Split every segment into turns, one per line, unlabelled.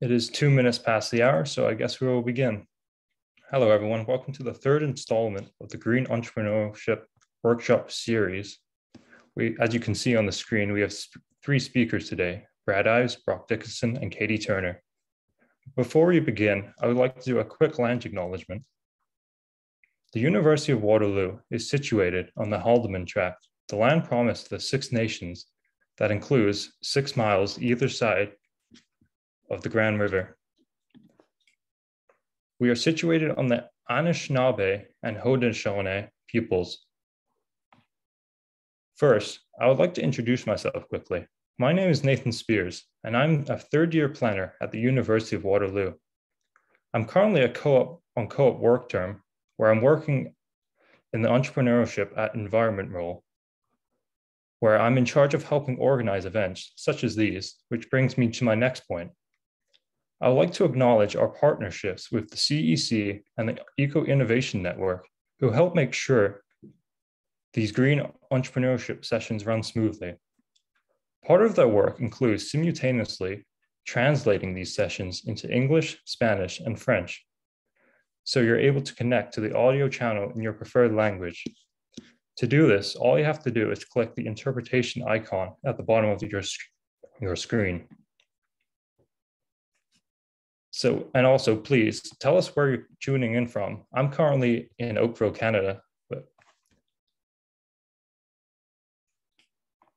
It is 2 minutes past the hour, so I guess we will begin. Hello, everyone. Welcome to the third installment of the Green Entrepreneurship Workshop series. As you can see on the screen, we have three speakers today, Brad Ives, Brock Dickinson, and Katie Turner. Before we begin, I would like to do a quick land acknowledgement. The University of Waterloo is situated on the Haldimand Tract, the land promised to the Six Nations that includes 6 miles either side of the Grand River. We are situated on the Anishinaabe and Haudenosaunee peoples. First, I would like to introduce myself quickly. My name is Nathan Spears, and I'm a third-year planner at the University of Waterloo. I'm currently on co-op work term, where I'm working in the entrepreneurship at environment role, where I'm in charge of helping organize events such as these, which brings me to my next point. I would like to acknowledge our partnerships with the CEC and the Eco Innovation Network, who help make sure these green entrepreneurship sessions run smoothly. Part of their work includes simultaneously translating these sessions into English, Spanish, and French, so you're able to connect to the audio channel in your preferred language. To do this, all you have to do is click the interpretation icon at the bottom of your screen. And also, please tell us where you're tuning in from. I'm currently in Oakville, Canada, but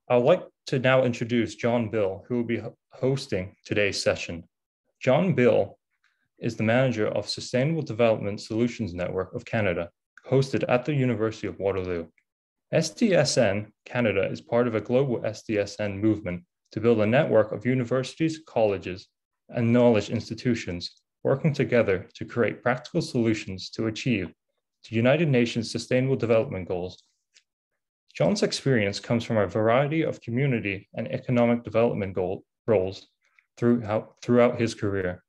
I would like to now introduce John Bill, who will be hosting today's session. John Bill is the manager of Sustainable Development Solutions Network of Canada, hosted at the University of Waterloo. SDSN Canada is part of a global SDSN movement to build a network of universities, colleges, and knowledge institutions working together to create practical solutions to achieve the United Nations Sustainable Development Goals. John's experience comes from a variety of community and economic development roles throughout his career.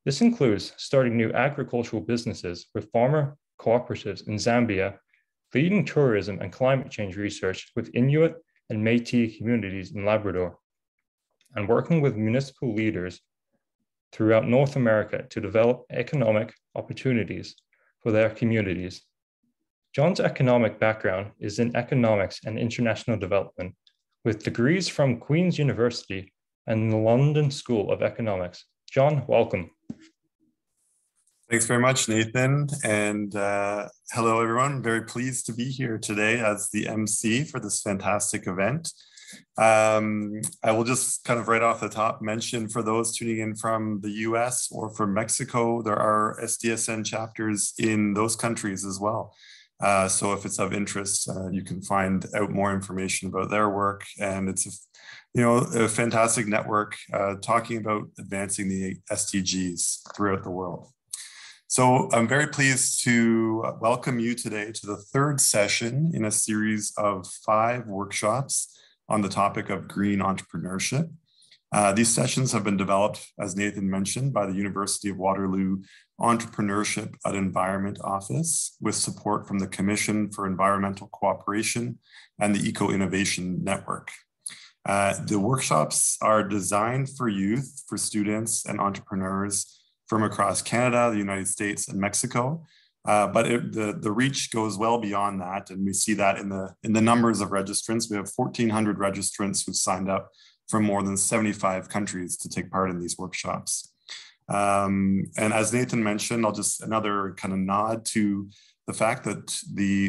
This includes starting new agricultural businesses with farmer cooperatives in Zambia, leading tourism and climate change research with Inuit and Métis communities in Labrador, and working with municipal leaders throughout North America to develop economic opportunities for their communities. John's economic background is in economics and international development, with degrees from Queen's University and the London School of Economics. John, welcome.
Thanks very much, Nathan. And hello, everyone. Very pleased to be here today as the MC for this fantastic event. I will just kind of right off the top mention for those tuning in from the US or from Mexico, there are SDSN chapters in those countries as well. So if it's of interest, you can find out more information about their work. And it's a fantastic network talking about advancing the SDGs throughout the world. So I'm very pleased to welcome you today to the third session in a series of 5 workshops on the topic of green entrepreneurship. These sessions have been developed, as Nathan mentioned, by the University of Waterloo Entrepreneurship at Environment Office with support from the Commission for Environmental Cooperation and the Eco Innovation Network. The workshops are designed for youth, for students and entrepreneurs from across Canada, the United States, and Mexico. But the reach goes well beyond that. And we see that in the numbers of registrants. We have 1,400 registrants who've signed up from more than 75 countries to take part in these workshops. And as Nathan mentioned, I'll just another kind of nod to the fact that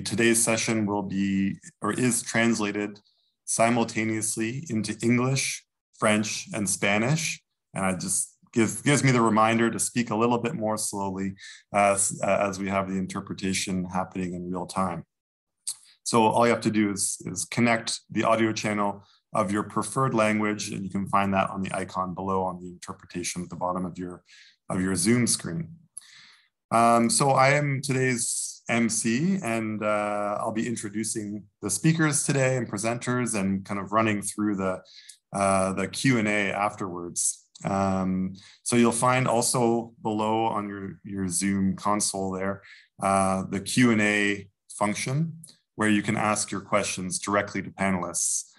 today's session will be or is translated simultaneously into English, French, and Spanish. And I just gives me the reminder to speak a little bit more slowly as we have the interpretation happening in real time. So all you have to do is connect the audio channel of your preferred language, and you can find that on the icon below on the interpretation at the bottom of your Zoom screen. So I am today's MC, and I'll be introducing the speakers today and presenters and kind of running through the Q&A afterwards. So you'll find also below on your Zoom console there, the Q&A function where you can ask your questions directly to panelists.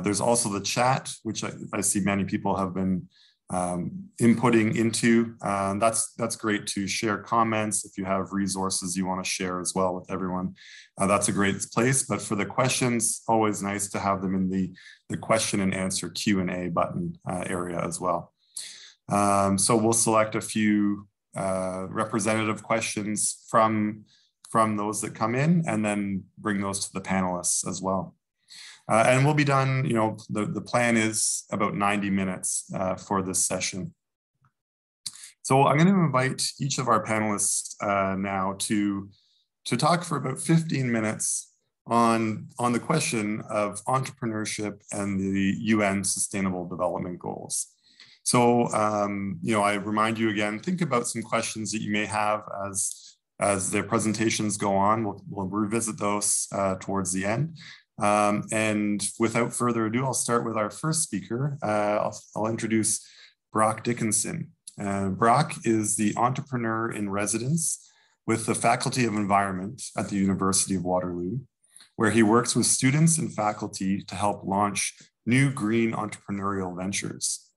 There's also the chat, which I see many people have been inputting into. That's great to share comments. If you have resources you want to share as well with everyone, that's a great place. But for the questions, always nice to have them in the question and answer Q&A button area as well. So we'll select a few representative questions from those that come in and then bring those to the panelists as well. And we'll be done, the plan is about 90 minutes for this session. So I'm going to invite each of our panelists now to talk for about 15 minutes on the question of entrepreneurship and the UN Sustainable Development Goals. So, I remind you again, think about some questions that you may have as their presentations go on. We'll revisit those towards the end. And without further ado, I'll start with our first speaker. I'll introduce Brock Dickinson. Brock is the entrepreneur in residence with the Faculty of Environment at the University of Waterloo, where he works with students and faculty to help launch new green entrepreneurial ventures.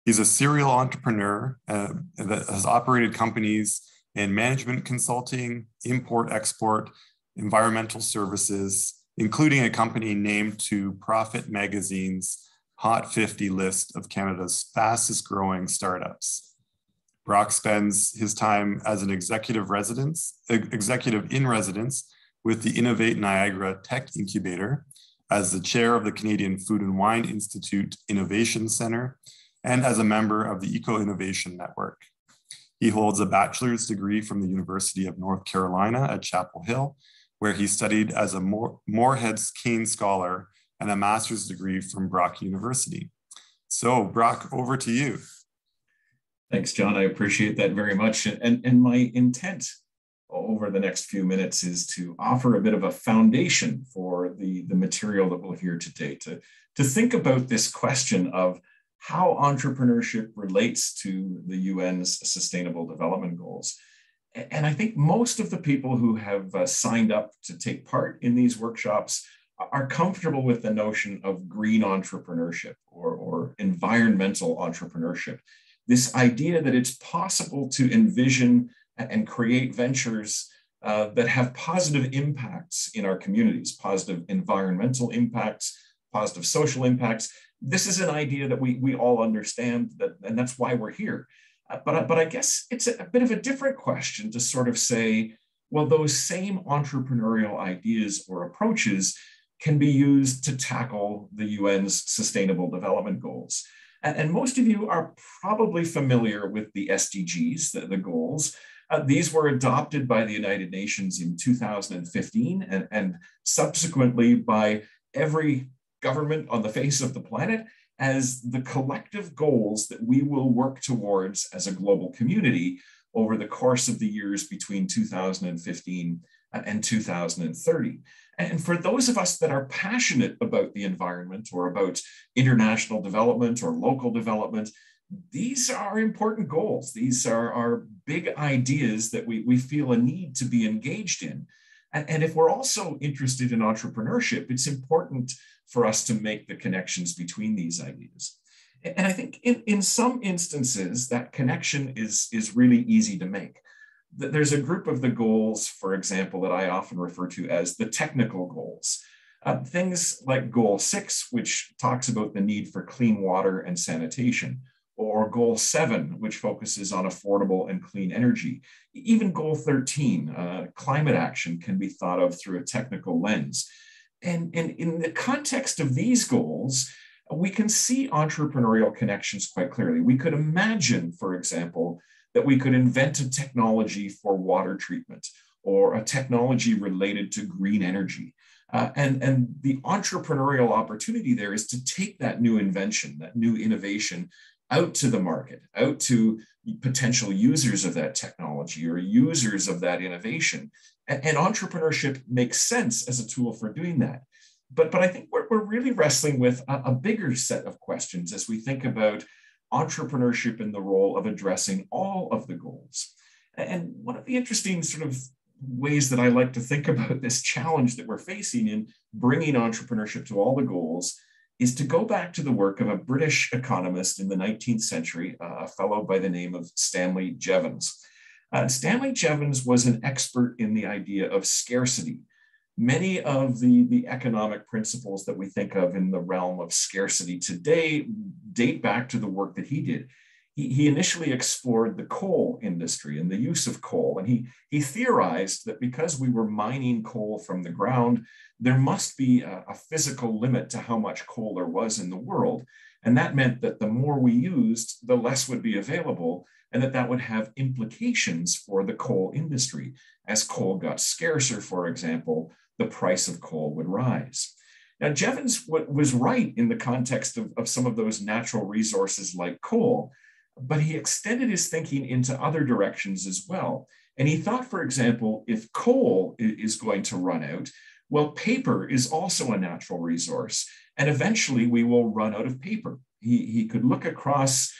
He's a serial entrepreneur that has operated companies in management consulting, import-export, environmental services, including a company named to Profit Magazine's Hot 50 list of Canada's fastest growing startups. Brock spends his time as an executive in residence with the Innovate Niagara Tech Incubator, as the chair of the Canadian Food and Wine Institute Innovation Center, and as a member of the Eco Innovation Network. He holds a bachelor's degree from the University of North Carolina at Chapel Hill, where he studied as a Morehead's Kane Scholar, and a master's degree from Brock University. So Brock, over to you.
Thanks, John. I appreciate that very much. And my intent over the next few minutes is to offer a bit of a foundation for the material that we'll hear today, to think about this question of how entrepreneurship relates to the UN's Sustainable Development Goals. And I think most of the people who have signed up to take part in these workshops are comfortable with the notion of green entrepreneurship or environmental entrepreneurship. This idea that it's possible to envision and create ventures that have positive impacts in our communities, positive environmental impacts, positive social impacts. This is an idea that we all understand, and that's why we're here. But I guess it's a bit of a different question to sort of say, well, those same entrepreneurial ideas or approaches can be used to tackle the UN's Sustainable Development Goals. And most of you are probably familiar with the SDGs, the goals. These were adopted by the United Nations in 2015 and subsequently by every government on the face of the planet as the collective goals that we will work towards as a global community over the course of the years between 2015 and 2030. And for those of us that are passionate about the environment or about international development or local development, these are important goals. These are big ideas that we feel a need to be engaged in. And if we're also interested in entrepreneurship, it's important for us to make the connections between these ideas. And I think in some instances, that connection is really easy to make. There's a group of the goals, for example, that I often refer to as the technical goals. Things like Goal 6, which talks about the need for clean water and sanitation, or Goal 7, which focuses on affordable and clean energy. Even Goal 13, climate action, can be thought of through a technical lens. And in the context of these goals, we can see entrepreneurial connections quite clearly. We could imagine, for example, that we could invent a technology for water treatment or a technology related to green energy. And the entrepreneurial opportunity there is to take that new invention, that new innovation, out to the market, out to potential users of that technology or users of that innovation. And entrepreneurship makes sense as a tool for doing that. But I think we're really wrestling with a bigger set of questions as we think about entrepreneurship in the role of addressing all of the goals. And one of the interesting sort of ways that I like to think about this challenge that we're facing in bringing entrepreneurship to all the goals is to go back to the work of a British economist in the 19th century, a fellow by the name of Stanley Jevons. Stanley Jevons was an expert in the idea of scarcity. Many of the economic principles that we think of in the realm of scarcity today date back to the work that he did. He initially explored the coal industry and the use of coal. And he theorized that because we were mining coal from the ground, there must be a physical limit to how much coal there was in the world. And that meant that the more we used, the less would be available, and that would have implications for the coal industry. As coal got scarcer, for example, the price of coal would rise. Now, Jevons was right in the context of some of those natural resources like coal, but he extended his thinking into other directions as well. And he thought, for example, if coal is going to run out, well, paper is also a natural resource, and eventually we will run out of paper. He could look across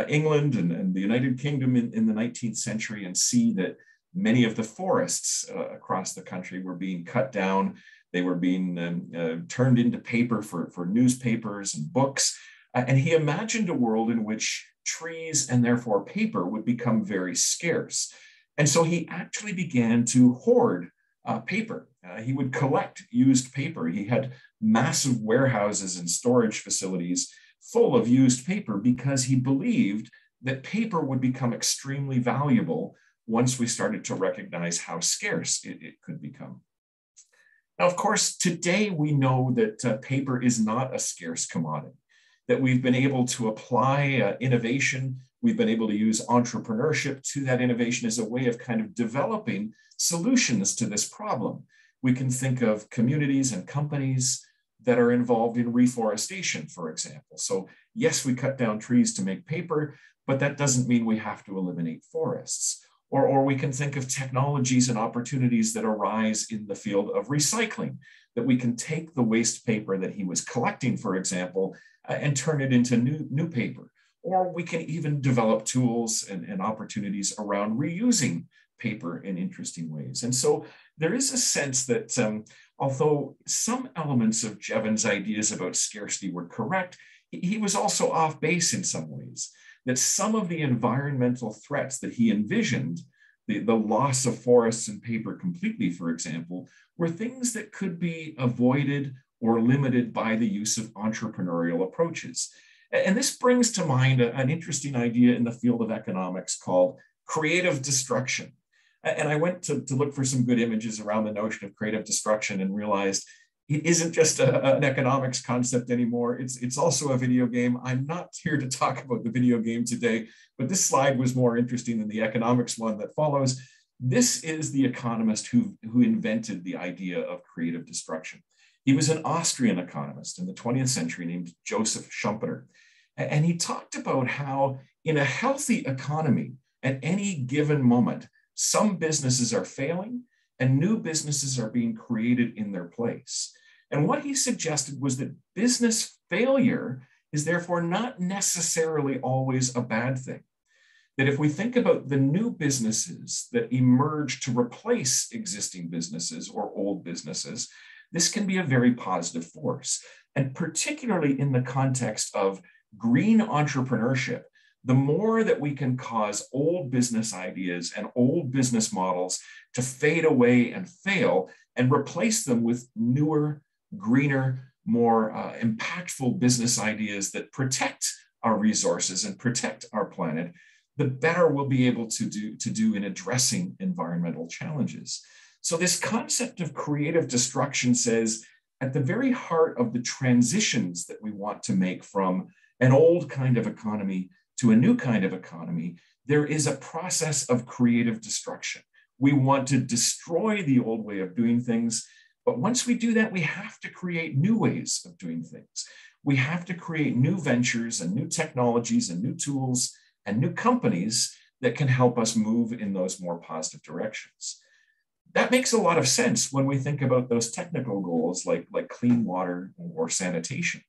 England and the United Kingdom in the 19th century and see that many of the forests across the country were being cut down. They were being turned into paper for newspapers and books. And he imagined a world in which trees and therefore paper would become very scarce. And so he actually began to hoard paper. He would collect used paper. He had massive warehouses and storage facilities full of used paper because he believed that paper would become extremely valuable once we started to recognize how scarce it could become. Now, of course, today we know that paper is not a scarce commodity, that we've been able to apply innovation. We've been able to use entrepreneurship to that innovation as a way of kind of developing solutions to this problem. We can think of communities and companies that are involved in reforestation, for example. So yes, we cut down trees to make paper, but that doesn't mean we have to eliminate forests. Or we can think of technologies and opportunities that arise in the field of recycling, that we can take the waste paper that he was collecting, for example, and turn it into new paper. Or we can even develop tools and opportunities around reusing paper in interesting ways. And so there is a sense that although some elements of Jevons' ideas about scarcity were correct, he was also off base in some ways, that some of the environmental threats that he envisioned, the loss of forests and paper completely, for example, were things that could be avoided or limited by the use of entrepreneurial approaches. And this brings to mind an interesting idea in the field of economics called creative destruction. And I went to look for some good images around the notion of creative destruction and realized it isn't just an economics concept anymore. It's also a video game. I'm not here to talk about the video game today, but this slide was more interesting than the economics one that follows. This is the economist who invented the idea of creative destruction. He was an Austrian economist in the 20th century named Joseph Schumpeter. And he talked about how in a healthy economy, at any given moment, some businesses are failing and new businesses are being created in their place. And what he suggested was that business failure is therefore not necessarily always a bad thing. That if we think about the new businesses that emerge to replace existing businesses or old businesses, this can be a very positive force. And particularly in the context of green entrepreneurship, the more that we can cause old business ideas and old business models to fade away and fail and replace them with newer, greener, more impactful business ideas that protect our resources and protect our planet, the better we'll be able to do in addressing environmental challenges. So this concept of creative destruction says at the very heart of the transitions that we want to make from an old kind of economy to a new kind of economy, there is a process of creative destruction. We want to destroy the old way of doing things, but once we do that, we have to create new ways of doing things. We have to create new ventures and new technologies and new tools and new companies that can help us move in those more positive directions. That makes a lot of sense when we think about those technical goals like clean water or sanitation.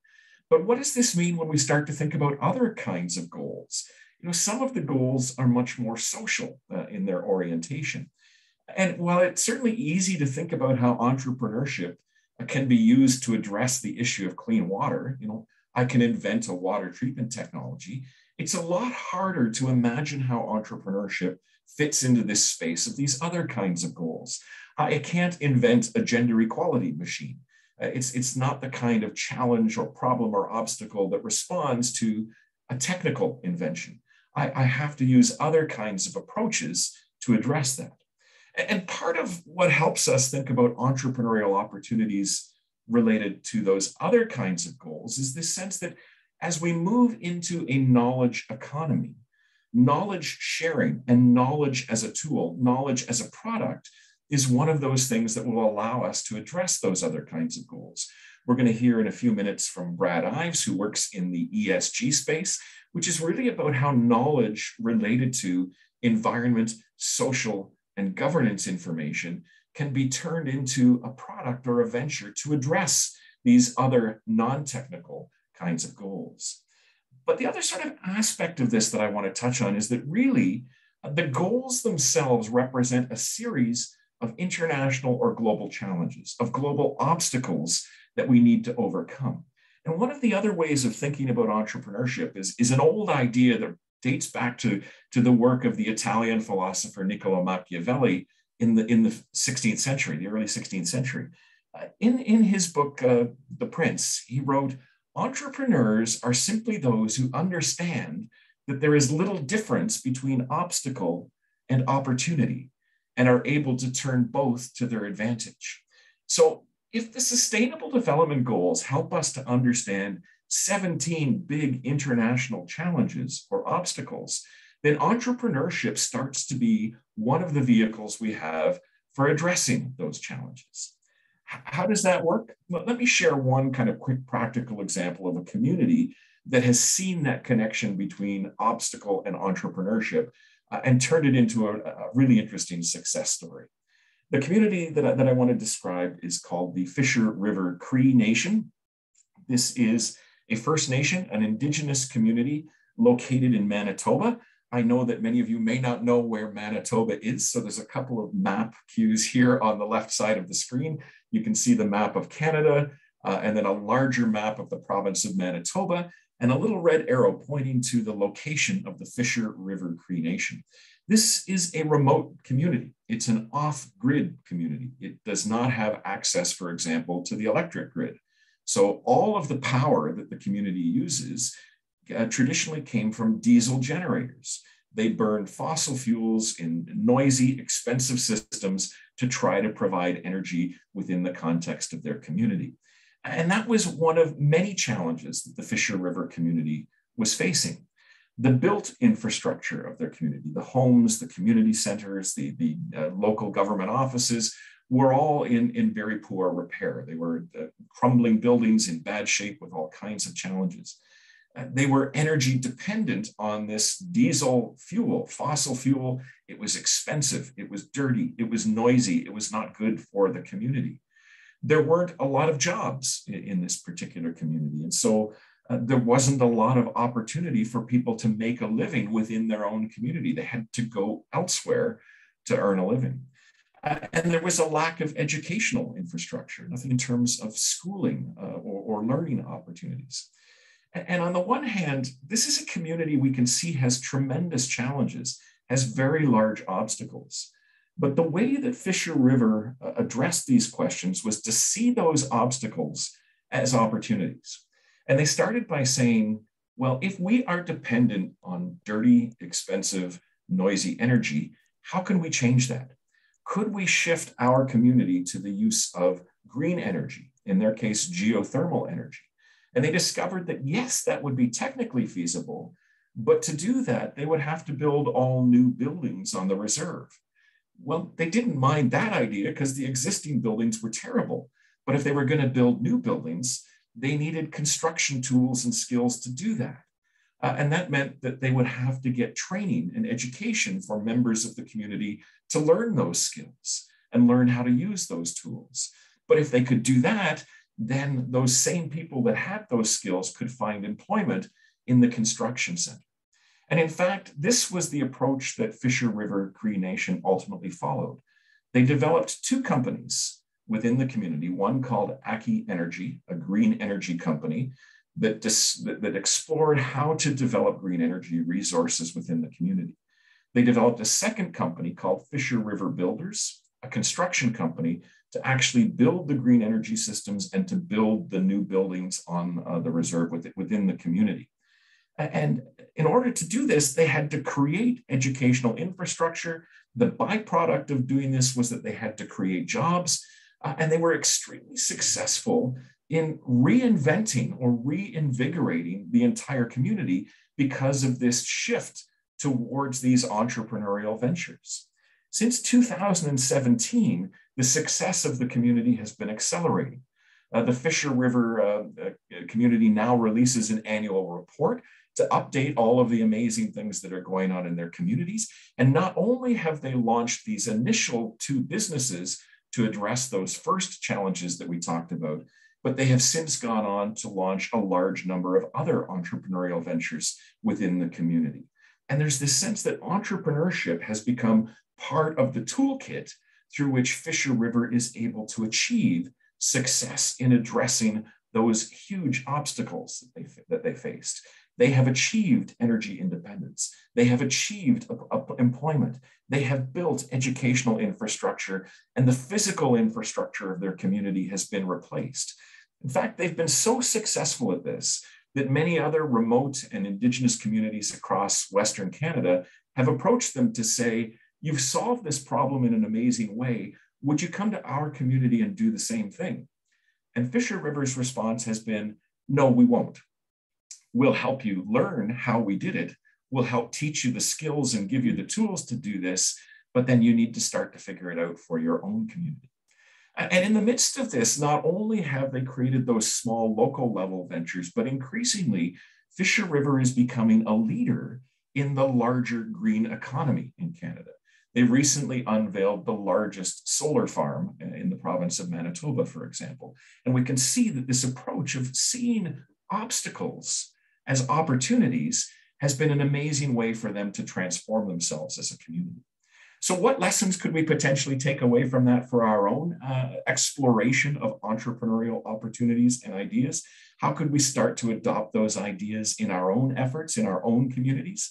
But what does this mean when we start to think about other kinds of goals? You know, some of the goals are much more social in their orientation. And while it's certainly easy to think about how entrepreneurship can be used to address the issue of clean water. I can invent a water treatment technology. It's a lot harder to imagine how entrepreneurship fits into this space of these other kinds of goals. I can't invent a gender equality machine. It's not the kind of challenge or problem or obstacle that responds to a technical invention. I have to use other kinds of approaches to address that. And part of what helps us think about entrepreneurial opportunities related to those other kinds of goals is this sense that as we move into a knowledge economy, knowledge sharing and knowledge as a tool, knowledge as a product is one of those things that will allow us to address those other kinds of goals. We're going to hear in a few minutes from Brad Ives, who works in the ESG space, which is really about how knowledge related to environment, social, and governance information can be turned into a product or a venture to address these other non-technical kinds of goals. But the other sort of aspect of this that I want to touch on is that really the goals themselves represent a series of international or global challenges, of global obstacles that we need to overcome. And one of the other ways of thinking about entrepreneurship is an old idea that dates back to the work of the Italian philosopher Niccolo Machiavelli in the 16th century, the early 16th century. In his book, The Prince, he wrote, "Entrepreneurs are simply those who understand that there is little difference between obstacle and opportunity and are able to turn both to their advantage." So if the Sustainable Development Goals help us to understand 17 big international challenges or obstacles, then entrepreneurship starts to be one of the vehicles we have for addressing those challenges. How does that work? Well, let me share one kind of quick practical example of a community that has seen that connection between obstacle and entrepreneurship and turned it into a really interesting success story. The community that I want to describe is called the Fisher River Cree Nation. This is a First Nation, an Indigenous community located in Manitoba. I know that many of you may not know where Manitoba is, so there's a couple of map cues here on the left side of the screen. You can see the map of Canada, and then a larger map of the province of Manitoba, and a little red arrow pointing to the location of the Fisher River Cree Nation. This is a remote community. It's an off-grid community. It does not have access, for example, to the electric grid. So all of the power that the community uses traditionally came from diesel generators. They burned fossil fuels in noisy, expensive systems to try to provide energy within the context of their community. And that was one of many challenges that the Fisher River community was facing. The built infrastructure of their community, the homes, the community centers, the local government offices, were all in very poor repair. They were crumbling buildings in bad shape with all kinds of challenges. They were energy dependent on this diesel fuel, fossil fuel. It was expensive, it was dirty, it was noisy, it was not good for the community. There weren't a lot of jobs in this particular community. And so there wasn't a lot of opportunity for people to make a living within their own community. They had to go elsewhere to earn a living. And there was a lack of educational infrastructure, nothing in terms of schooling or learning opportunities. And on the one hand, this is a community we can see has tremendous challenges, has very large obstacles. But the way that Fisher River addressed these questions was to see those obstacles as opportunities. And they started by saying, well, if we are dependent on dirty, expensive, noisy energy, how can we change that? Could we shift our community to the use of green energy, in their case, geothermal energy? And they discovered that, yes, that would be technically feasible, but to do that, they would have to build all new buildings on the reserve. Well, they didn't mind that idea because the existing buildings were terrible. But if they were going to build new buildings, they needed construction tools and skills to do that. And that meant that they would have to get training and education for members of the community to learn those skills and learn how to use those tools. But if they could do that, then those same people that had those skills could find employment in the construction center. And in fact, this was the approach that Fisher River Cree Nation ultimately followed. They developed two companies within the community, one called Aki Energy, a green energy company that explored how to develop green energy resources within the community. They developed a second company called Fisher River Builders, a construction company to actually build the green energy systems and to build the new buildings on the reserve within the community. And in order to do this, they had to create educational infrastructure. The byproduct of doing this was that they had to create jobs, and they were extremely successful in reinventing or reinvigorating the entire community because of this shift towards these entrepreneurial ventures. Since 2017, the success of the community has been accelerating. The Fisher River community now releases an annual report to update all of the amazing things that are going on in their communities. And not only have they launched these initial 2 businesses to address those first challenges that we talked about, but they have since gone on to launch a large number of other entrepreneurial ventures within the community. And there's this sense that entrepreneurship has become part of the toolkit through which Fisher River is able to achieve success in addressing those huge obstacles that they faced. They have achieved energy independence. They have achieved employment. They have built educational infrastructure, and the physical infrastructure of their community has been replaced. In fact, they've been so successful at this that many other remote and Indigenous communities across Western Canada have approached them to say, you've solved this problem in an amazing way. Would you come to our community and do the same thing? And Fisher River's response has been, no, we won't. We'll help you learn how we did it. We'll help teach you the skills and give you the tools to do this, but then you need to start to figure it out for your own community. And in the midst of this, not only have they created those small local level ventures, but increasingly, Fisher River is becoming a leader in the larger green economy in Canada. They recently unveiled the largest solar farm in the province of Manitoba, for example. And we can see that this approach of seeing obstacles as opportunities has been an amazing way for them to transform themselves as a community. So what lessons could we potentially take away from that for our own exploration of entrepreneurial opportunities and ideas? How could we start to adopt those ideas in our own efforts, in our own communities?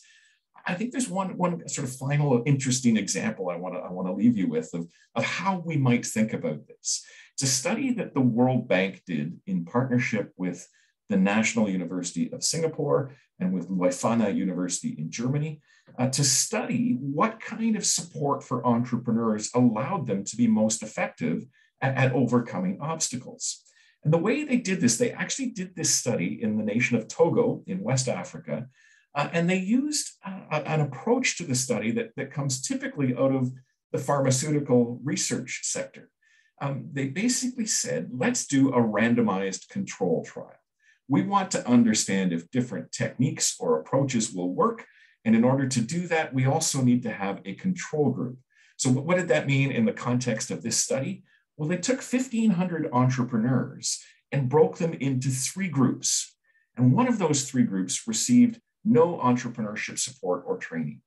I think there's one sort of final interesting example I want to leave you with of how we might think about this. It's a study that the World Bank did in partnership with the National University of Singapore and with Leuphana University in Germany to study what kind of support for entrepreneurs allowed them to be most effective at overcoming obstacles. And the way they did this, they actually did this study in the nation of Togo in West Africa, and they used an approach to the study that comes typically out of the pharmaceutical research sector. They basically said, let's do a randomized control trial. We want to understand if different techniques or approaches will work. And in order to do that, we also need to have a control group. So what did that mean in the context of this study? Well, they took 1,500 entrepreneurs and broke them into 3 groups. And one of those 3 groups received no entrepreneurship support or training.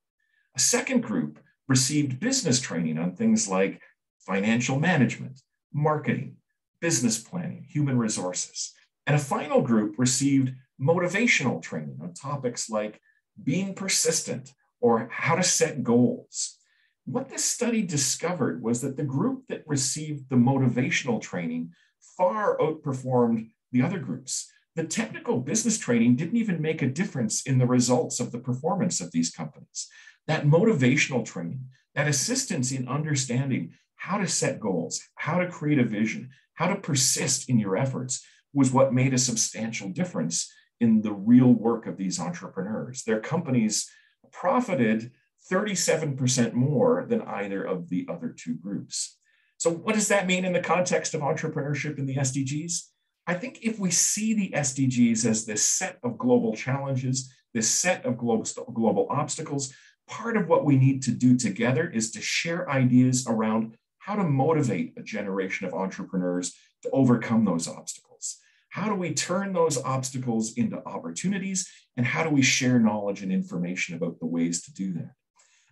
A second group received business training on things like financial management, marketing, business planning, human resources. And a final group received motivational training on topics like being persistent or how to set goals. What this study discovered was that the group that received the motivational training far outperformed the other groups. The technical business training didn't even make a difference in the results of the performance of these companies. That motivational training, that assistance in understanding how to set goals, how to create a vision, how to persist in your efforts was what made a substantial difference in the real work of these entrepreneurs. Their companies profited 37% more than either of the other 2 groups. So what does that mean in the context of entrepreneurship in the SDGs? I think if we see the SDGs as this set of global challenges, this set of global obstacles, part of what we need to do together is to share ideas around how to motivate a generation of entrepreneurs to overcome those obstacles. How do we turn those obstacles into opportunities? And how do we share knowledge and information about the ways to do that?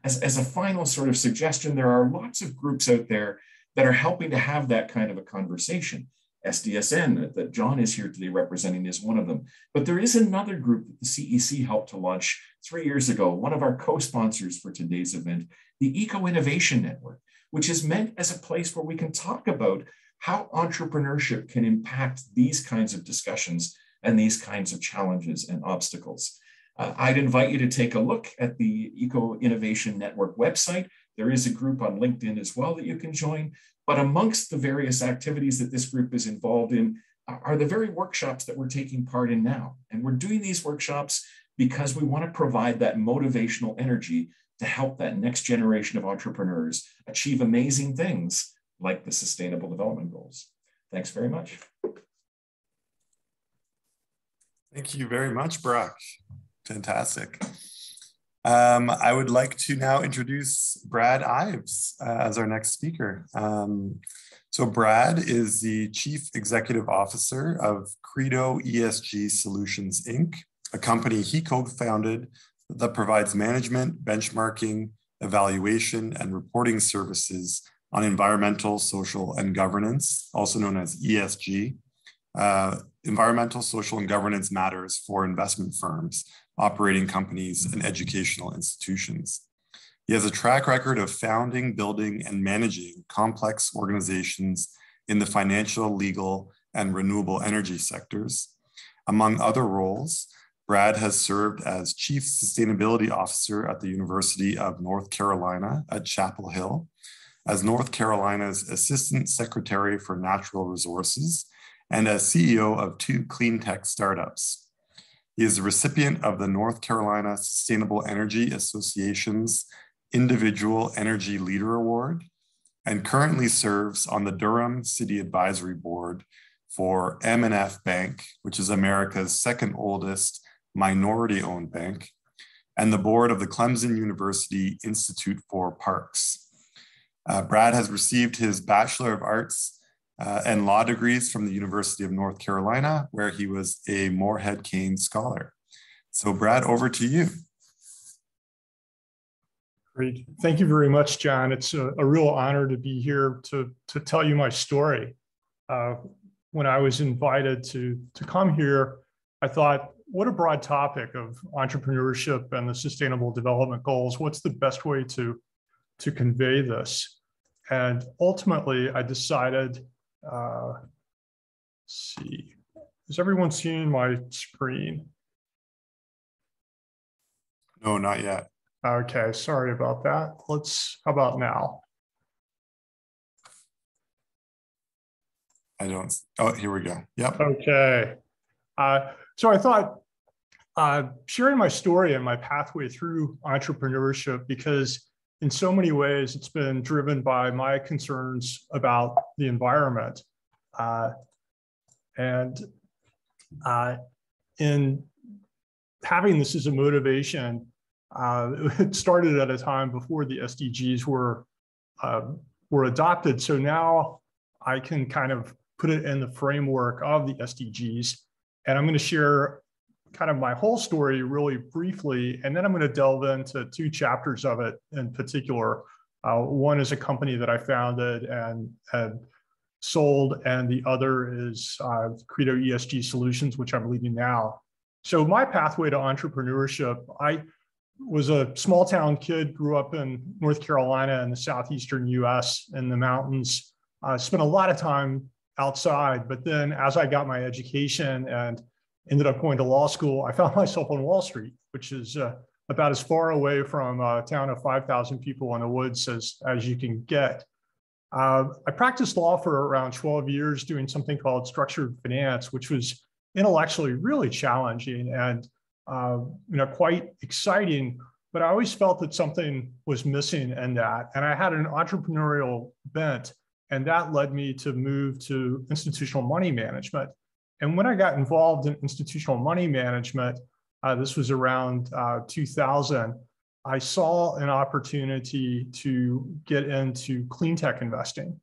As a final sort of suggestion, there are lots of groups out there that are helping to have that kind of a conversation. SDSN, that John is here today representing, is one of them. But there is another group that the CEC helped to launch 3 years ago, one of our co-sponsors for today's event, the Eco Innovation Network, which is meant as a place where we can talk about how entrepreneurship can impact these kinds of discussions and these kinds of challenges and obstacles. I'd invite you to take a look at the Eco Innovation Network website. There is a group on LinkedIn as well that you can join. But amongst the various activities that this group is involved in are the very workshops that we're taking part in now. And we're doing these workshops because we want to provide that motivational energy to help that next generation of entrepreneurs achieve amazing things like the Sustainable Development Goals. Thanks very much.
Thank you very much, Brock. Fantastic. I would like to now introduce Brad Ives as our next speaker. So Brad is the Chief Executive Officer of Credo ESG Solutions, Inc., a company he co-founded that provides management, benchmarking, evaluation, and reporting services on environmental, social, and governance, also known as ESG. Environmental, social, and governance matters for investment firms, operating companies, and educational institutions. He has a track record of founding, building, and managing complex organizations in the financial, legal, and renewable energy sectors. Among other roles, Brad has served as Chief Sustainability Officer at the University of North Carolina at Chapel Hill, as North Carolina's Assistant Secretary for Natural Resources, and as CEO of 2 clean tech startups. He is the recipient of the North Carolina Sustainable Energy Association's Individual Energy Leader Award, and currently serves on the Durham City Advisory Board for M&F Bank, which is America's second oldest minority-owned bank, and the board of the Clemson University Institute for Parks. Brad has received his Bachelor of Arts and law degrees from the University of North Carolina, where he was a Morehead Cain Scholar. So Brad, over to you.
Great. Thank you very much, John. It's a real honor to be here to tell you my story. When I was invited to come here, I thought, what a broad topic of entrepreneurship and the Sustainable Development Goals. What's the best way to convey this? And ultimately, I decided, let's see, is everyone seeing my screen?
No, not yet.
Okay, sorry about that. How about now?
I don't, oh, here we go. Yep.
Okay. So I thought sharing my story and my pathway through entrepreneurship, because in so many ways it's been driven by my concerns about the environment. And in having this as a motivation, it started at a time before the SDGs were adopted. So now I can kind of put it in the framework of the SDGs. And I'm going to share kind of my whole story really briefly, and then I'm going to delve into 2 chapters of it in particular. One is a company that I founded and sold, and the other is Credo ESG Solutions, which I'm leading now. So my pathway to entrepreneurship, I was a small town kid, grew up in North Carolina in the southeastern US in the mountains. Spent a lot of time outside, but then as I got my education and ended up going to law school, I found myself on Wall Street, which is about as far away from a town of 5,000 people in the woods as you can get. I practiced law for around 12 years doing something called structured finance, which was intellectually really challenging and quite exciting, but I always felt that something was missing in that. And I had an entrepreneurial bent, and that led me to move to institutional money management. And when I got involved in institutional money management, this was around 2000, I saw an opportunity to get into clean tech investing.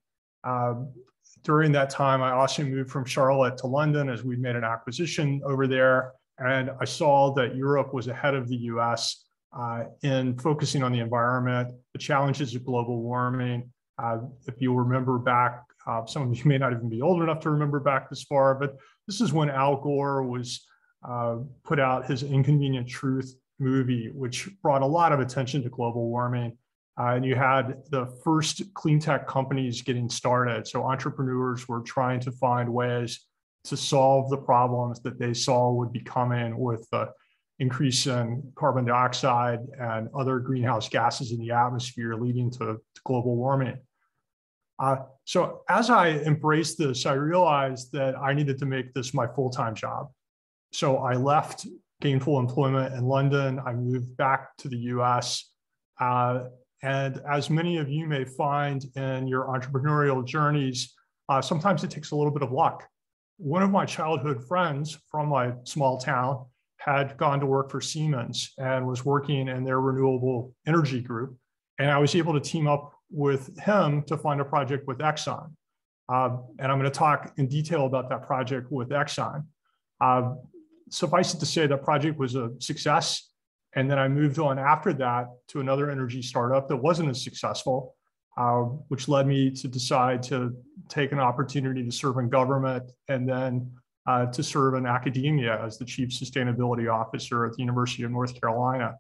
During that time, I also moved from Charlotte to London as we made an acquisition over there. And I saw that Europe was ahead of the US in focusing on the environment, the challenges of global warming, If you remember back, some of you may not even be old enough to remember back this far, but this is when Al Gore was put out his Inconvenient Truth movie, which brought a lot of attention to global warming. And you had the first clean tech companies getting started. So entrepreneurs were trying to find ways to solve the problems that they saw would be coming with the increase in carbon dioxide and other greenhouse gases in the atmosphere leading to global warming. So as I embraced this, I realized that I needed to make this my full-time job. So I left gainful employment in London. I moved back to the US. And as many of you may find in your entrepreneurial journeys, sometimes it takes a little bit of luck. One of my childhood friends from my small town had gone to work for Siemens and was working in their renewable energy group. And I was able to team up with him to find a project with Exxon. And I'm going to talk in detail about that project with Exxon. Suffice it to say, that project was a success. And then I moved on after that to another energy startup that wasn't as successful, which led me to decide to take an opportunity to serve in government and then to serve in academia as the chief sustainability officer at the University of North Carolina.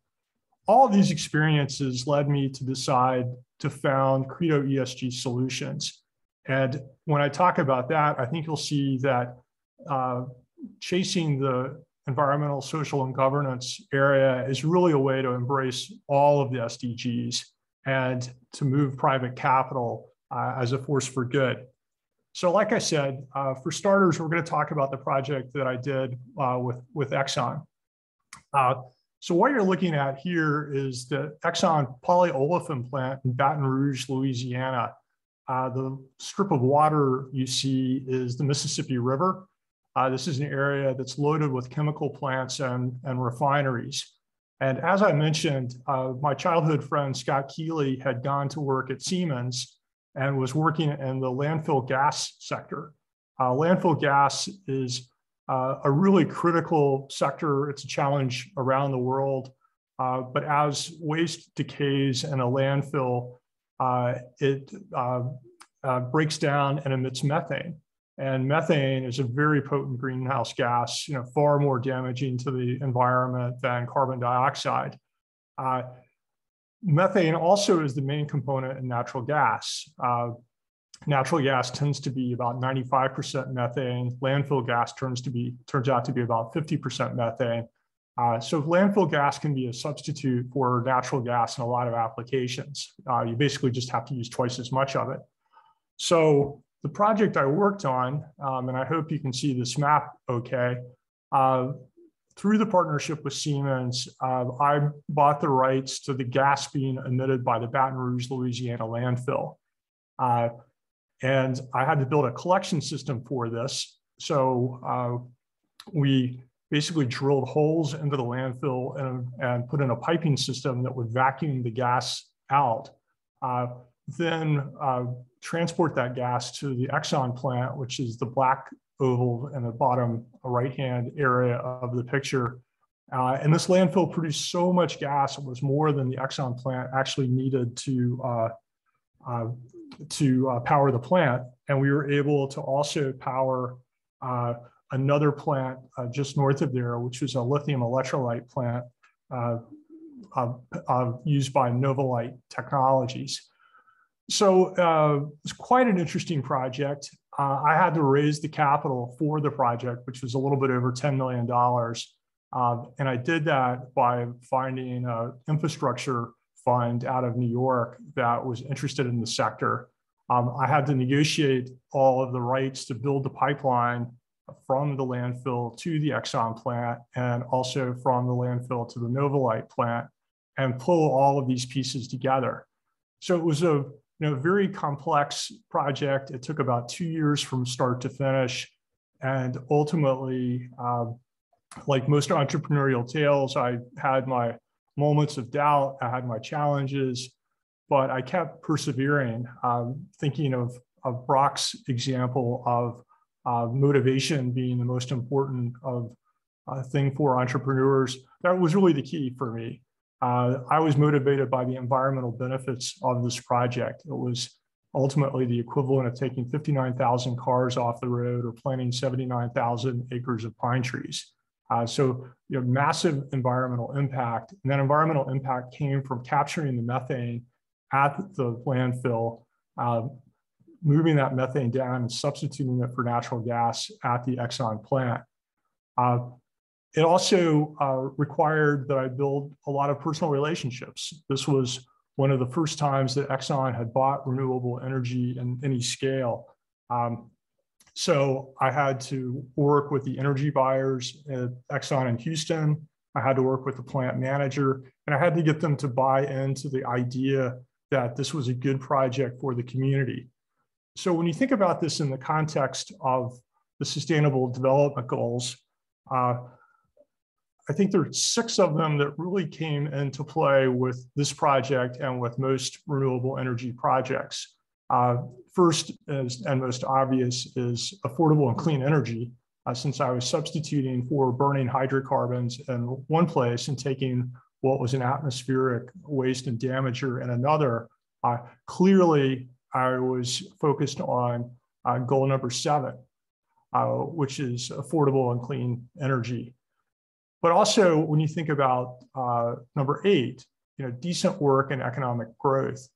All of these experiences led me to decide to found Credo ESG Solutions. And when I talk about that, I think you'll see that chasing the environmental, social, and governance area is really a way to embrace all of the SDGs and to move private capital as a force for good. So like I said, for starters, we're going to talk about the project that I did with Exxon. So what you're looking at here is the Exxon polyolefin plant in Baton Rouge, Louisiana. The strip of water you see is the Mississippi River. This is an area that's loaded with chemical plants and refineries. And as I mentioned, my childhood friend, Scott Keeley, had gone to work at Siemens and was working in the landfill gas sector. Landfill gas is a really critical sector. It's a challenge around the world. But as waste decays in a landfill, it breaks down and emits methane. And methane is a very potent greenhouse gas, far more damaging to the environment than carbon dioxide. Methane also is the main component in natural gas. Natural gas tends to be about 95% methane. Landfill gas turns out to be about 50% methane. So landfill gas can be a substitute for natural gas in a lot of applications. You basically just have to use twice as much of it. So the project I worked on, and I hope you can see this map okay, through the partnership with Siemens, I bought the rights to the gas being emitted by the Baton Rouge, Louisiana landfill. And I had to build a collection system for this. So we basically drilled holes into the landfill and put in a piping system that would vacuum the gas out. Then transport that gas to the Exxon plant, which is the black oval in the bottom right-hand area of the picture. And this landfill produced so much gas, it was more than the Exxon plant actually needed to power the plant. And we were able to also power another plant just north of there, which was a lithium electrolyte plant used by Novolite Technologies. So it's quite an interesting project. I had to raise the capital for the project, which was a little bit over $10 million. And I did that by finding an infrastructure fund out of New York that was interested in the sector. I had to negotiate all of the rights to build the pipeline from the landfill to the Exxon plant and also from the landfill to the Novolite plant and pull all of these pieces together. So it was a very complex project. It took about 2 years from start to finish. And ultimately, like most entrepreneurial tales, I had my moments of doubt, I had my challenges, but I kept persevering, thinking of Brock's example of motivation being the most important thing for entrepreneurs. That was really the key for me. I was motivated by the environmental benefits of this project. It was ultimately the equivalent of taking 59,000 cars off the road or planting 79,000 acres of pine trees. So massive environmental impact. And that environmental impact came from capturing the methane at the landfill, moving that methane down and substituting it for natural gas at the Exxon plant. It also required that I build a lot of personal relationships. This was one of the first times that Exxon had bought renewable energy in any scale. So I had to work with the energy buyers at Exxon in Houston. I had to work with the plant manager, and I had to get them to buy into the idea that this was a good project for the community. So when you think about this in the context of the Sustainable Development Goals, I think there are 6 of them that really came into play with this project and with most renewable energy projects. First and most obvious is affordable and clean energy, since I was substituting for burning hydrocarbons in one place and taking what was an atmospheric waste and damager in another. Clearly, I was focused on goal number 7, which is affordable and clean energy. But also, when you think about number 8, decent work and economic growth,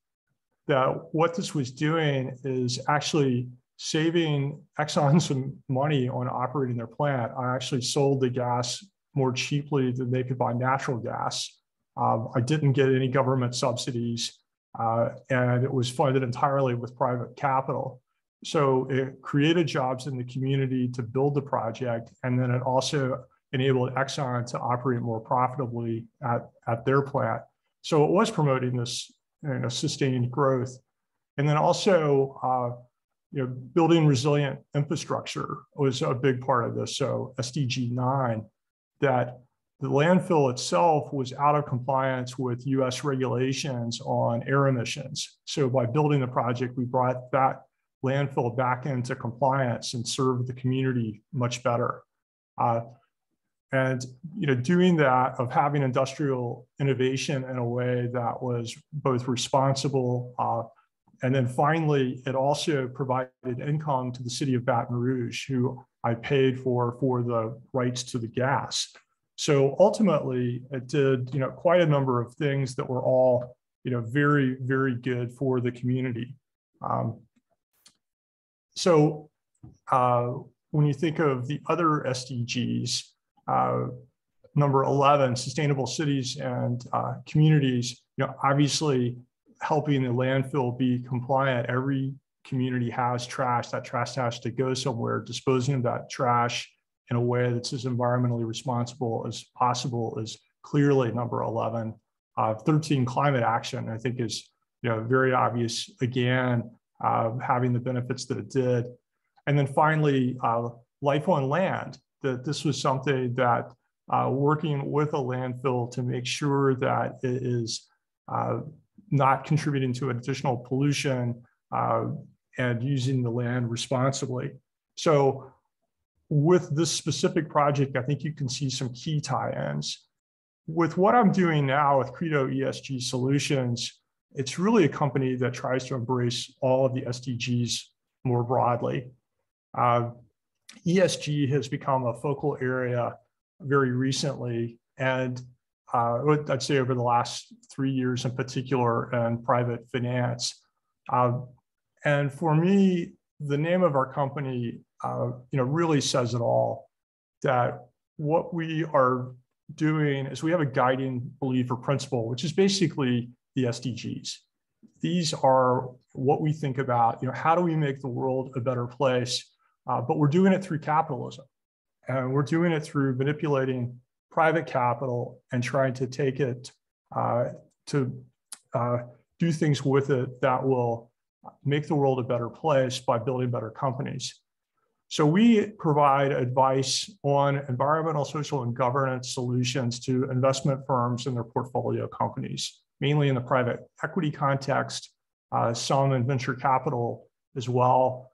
that what this was doing is actually saving Exxon some money on operating their plant. I actually sold the gas more cheaply than they could buy natural gas. I didn't get any government subsidies, and it was funded entirely with private capital. So it created jobs in the community to build the project, and then it also enabled Exxon to operate more profitably at their plant. So it was promoting this sustained growth. And then also, building resilient infrastructure was a big part of this. So SDG 9, that the landfill itself was out of compliance with US regulations on air emissions. So by building the project, we brought that landfill back into compliance and served the community much better. And doing that, of having industrial innovation in a way that was both responsible, and then finally, it also provided income to the city of Baton Rouge, who I paid for the rights to the gas. So ultimately, it did quite a number of things that were all very, very good for the community. So when you think of the other SDGs, number 11, sustainable cities and communities, obviously helping the landfill be compliant. Every community has trash. That trash has to go somewhere. Disposing of that trash in a way that's as environmentally responsible as possible is clearly number 11. 13, climate action, I think is very obvious, again, having the benefits that it did. And then finally, life on land, that this was something that working with a landfill to make sure that it is not contributing to additional pollution and using the land responsibly. So with this specific project, I think you can see some key tie-ins. With what I'm doing now with Credo ESG Solutions, it's really a company that tries to embrace all of the SDGs more broadly. ESG has become a focal area very recently, and I'd say over the last 3 years in particular in private finance. And for me, the name of our company really says it all, that what we are doing is we have a guiding belief or principle, which is basically the SDGs. These are what we think about, how do we make the world a better place? But we're doing it through capitalism. And we're doing it through manipulating private capital and trying to take it to do things with it that will make the world a better place by building better companies. So we provide advice on environmental, social, and governance solutions to investment firms and their portfolio companies, mainly in the private equity context, some in venture capital as well.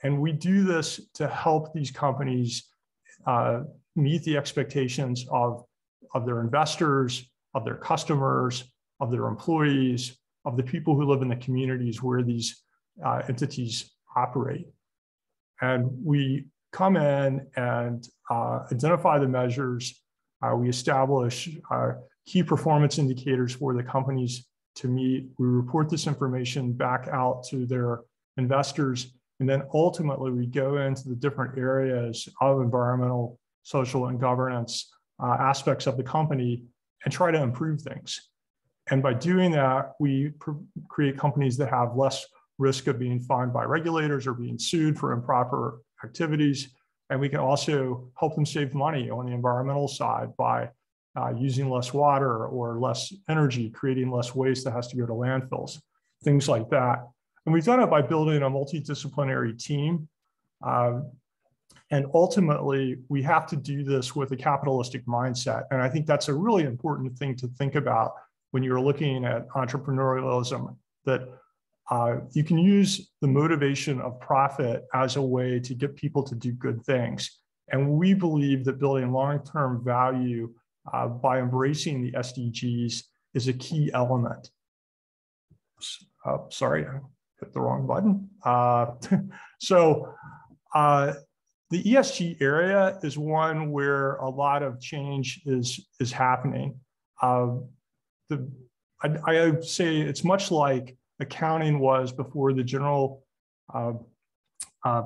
And we do this to help these companies meet the expectations of their investors, of their customers, of their employees, of the people who live in the communities where these entities operate. And we come in and identify the measures. We establish key performance indicators for the companies to meet. We report this information back out to their investors. And then ultimately we go into the different areas of environmental, social, and governance aspects of the company and try to improve things. And by doing that, we create companies that have less risk of being fined by regulators or being sued for improper activities. And we can also help them save money on the environmental side by using less water or less energy, creating less waste that has to go to landfills, things like that. And we've done it by building a multidisciplinary team. And ultimately, we have to do this with a capitalistic mindset. And I think that's a really important thing to think about when you're looking at entrepreneurialism, that you can use the motivation of profit as a way to get people to do good things. And we believe that building long-term value by embracing the SDGs is a key element. Sorry, I hit the wrong button. The ESG area is one where a lot of change is happening. I would say it's much like accounting was before the general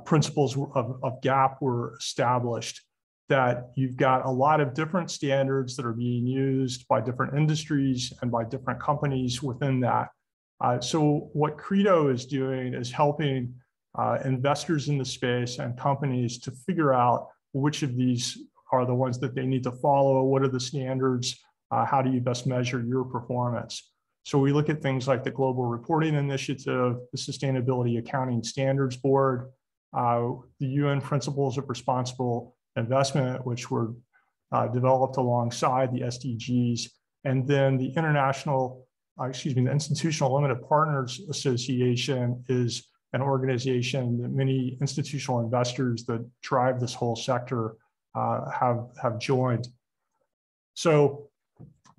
principles of GAAP were established, that you've got a lot of different standards that are being used by different industries and by different companies within that. So what Credo is doing is helping investors in the space and companies to figure out which of these are the ones that they need to follow, what are the standards, how do you best measure your performance. So we look at things like the Global Reporting Initiative, the Sustainability Accounting Standards Board, the UN Principles of Responsible Investment, which were developed alongside the SDGs, and then the the Institutional Limited Partners Association is an organization that many institutional investors that drive this whole sector have joined. So,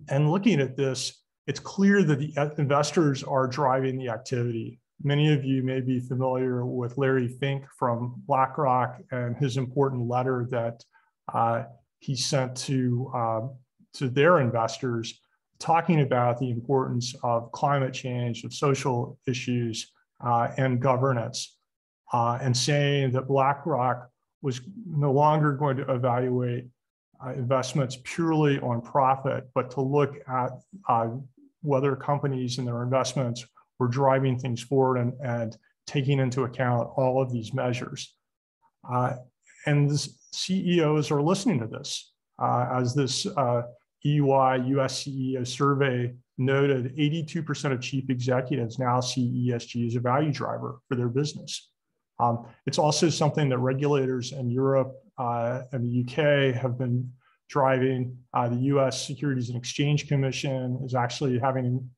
and looking at this, it's clear that the investors are driving the activity. Many of you may be familiar with Larry Fink from BlackRock and his important letter that he sent to their investors, talking about the importance of climate change, of social issues, and governance, and saying that BlackRock was no longer going to evaluate investments purely on profit, but to look at whether companies and their investments were driving things forward and taking into account all of these measures. And the CEOs are listening to this. As this EY US CEO survey noted, 82% of chief executives now see ESG as a value driver for their business. It's also something that regulators in Europe and the UK have been driving. The US Securities and Exchange Commission is actually having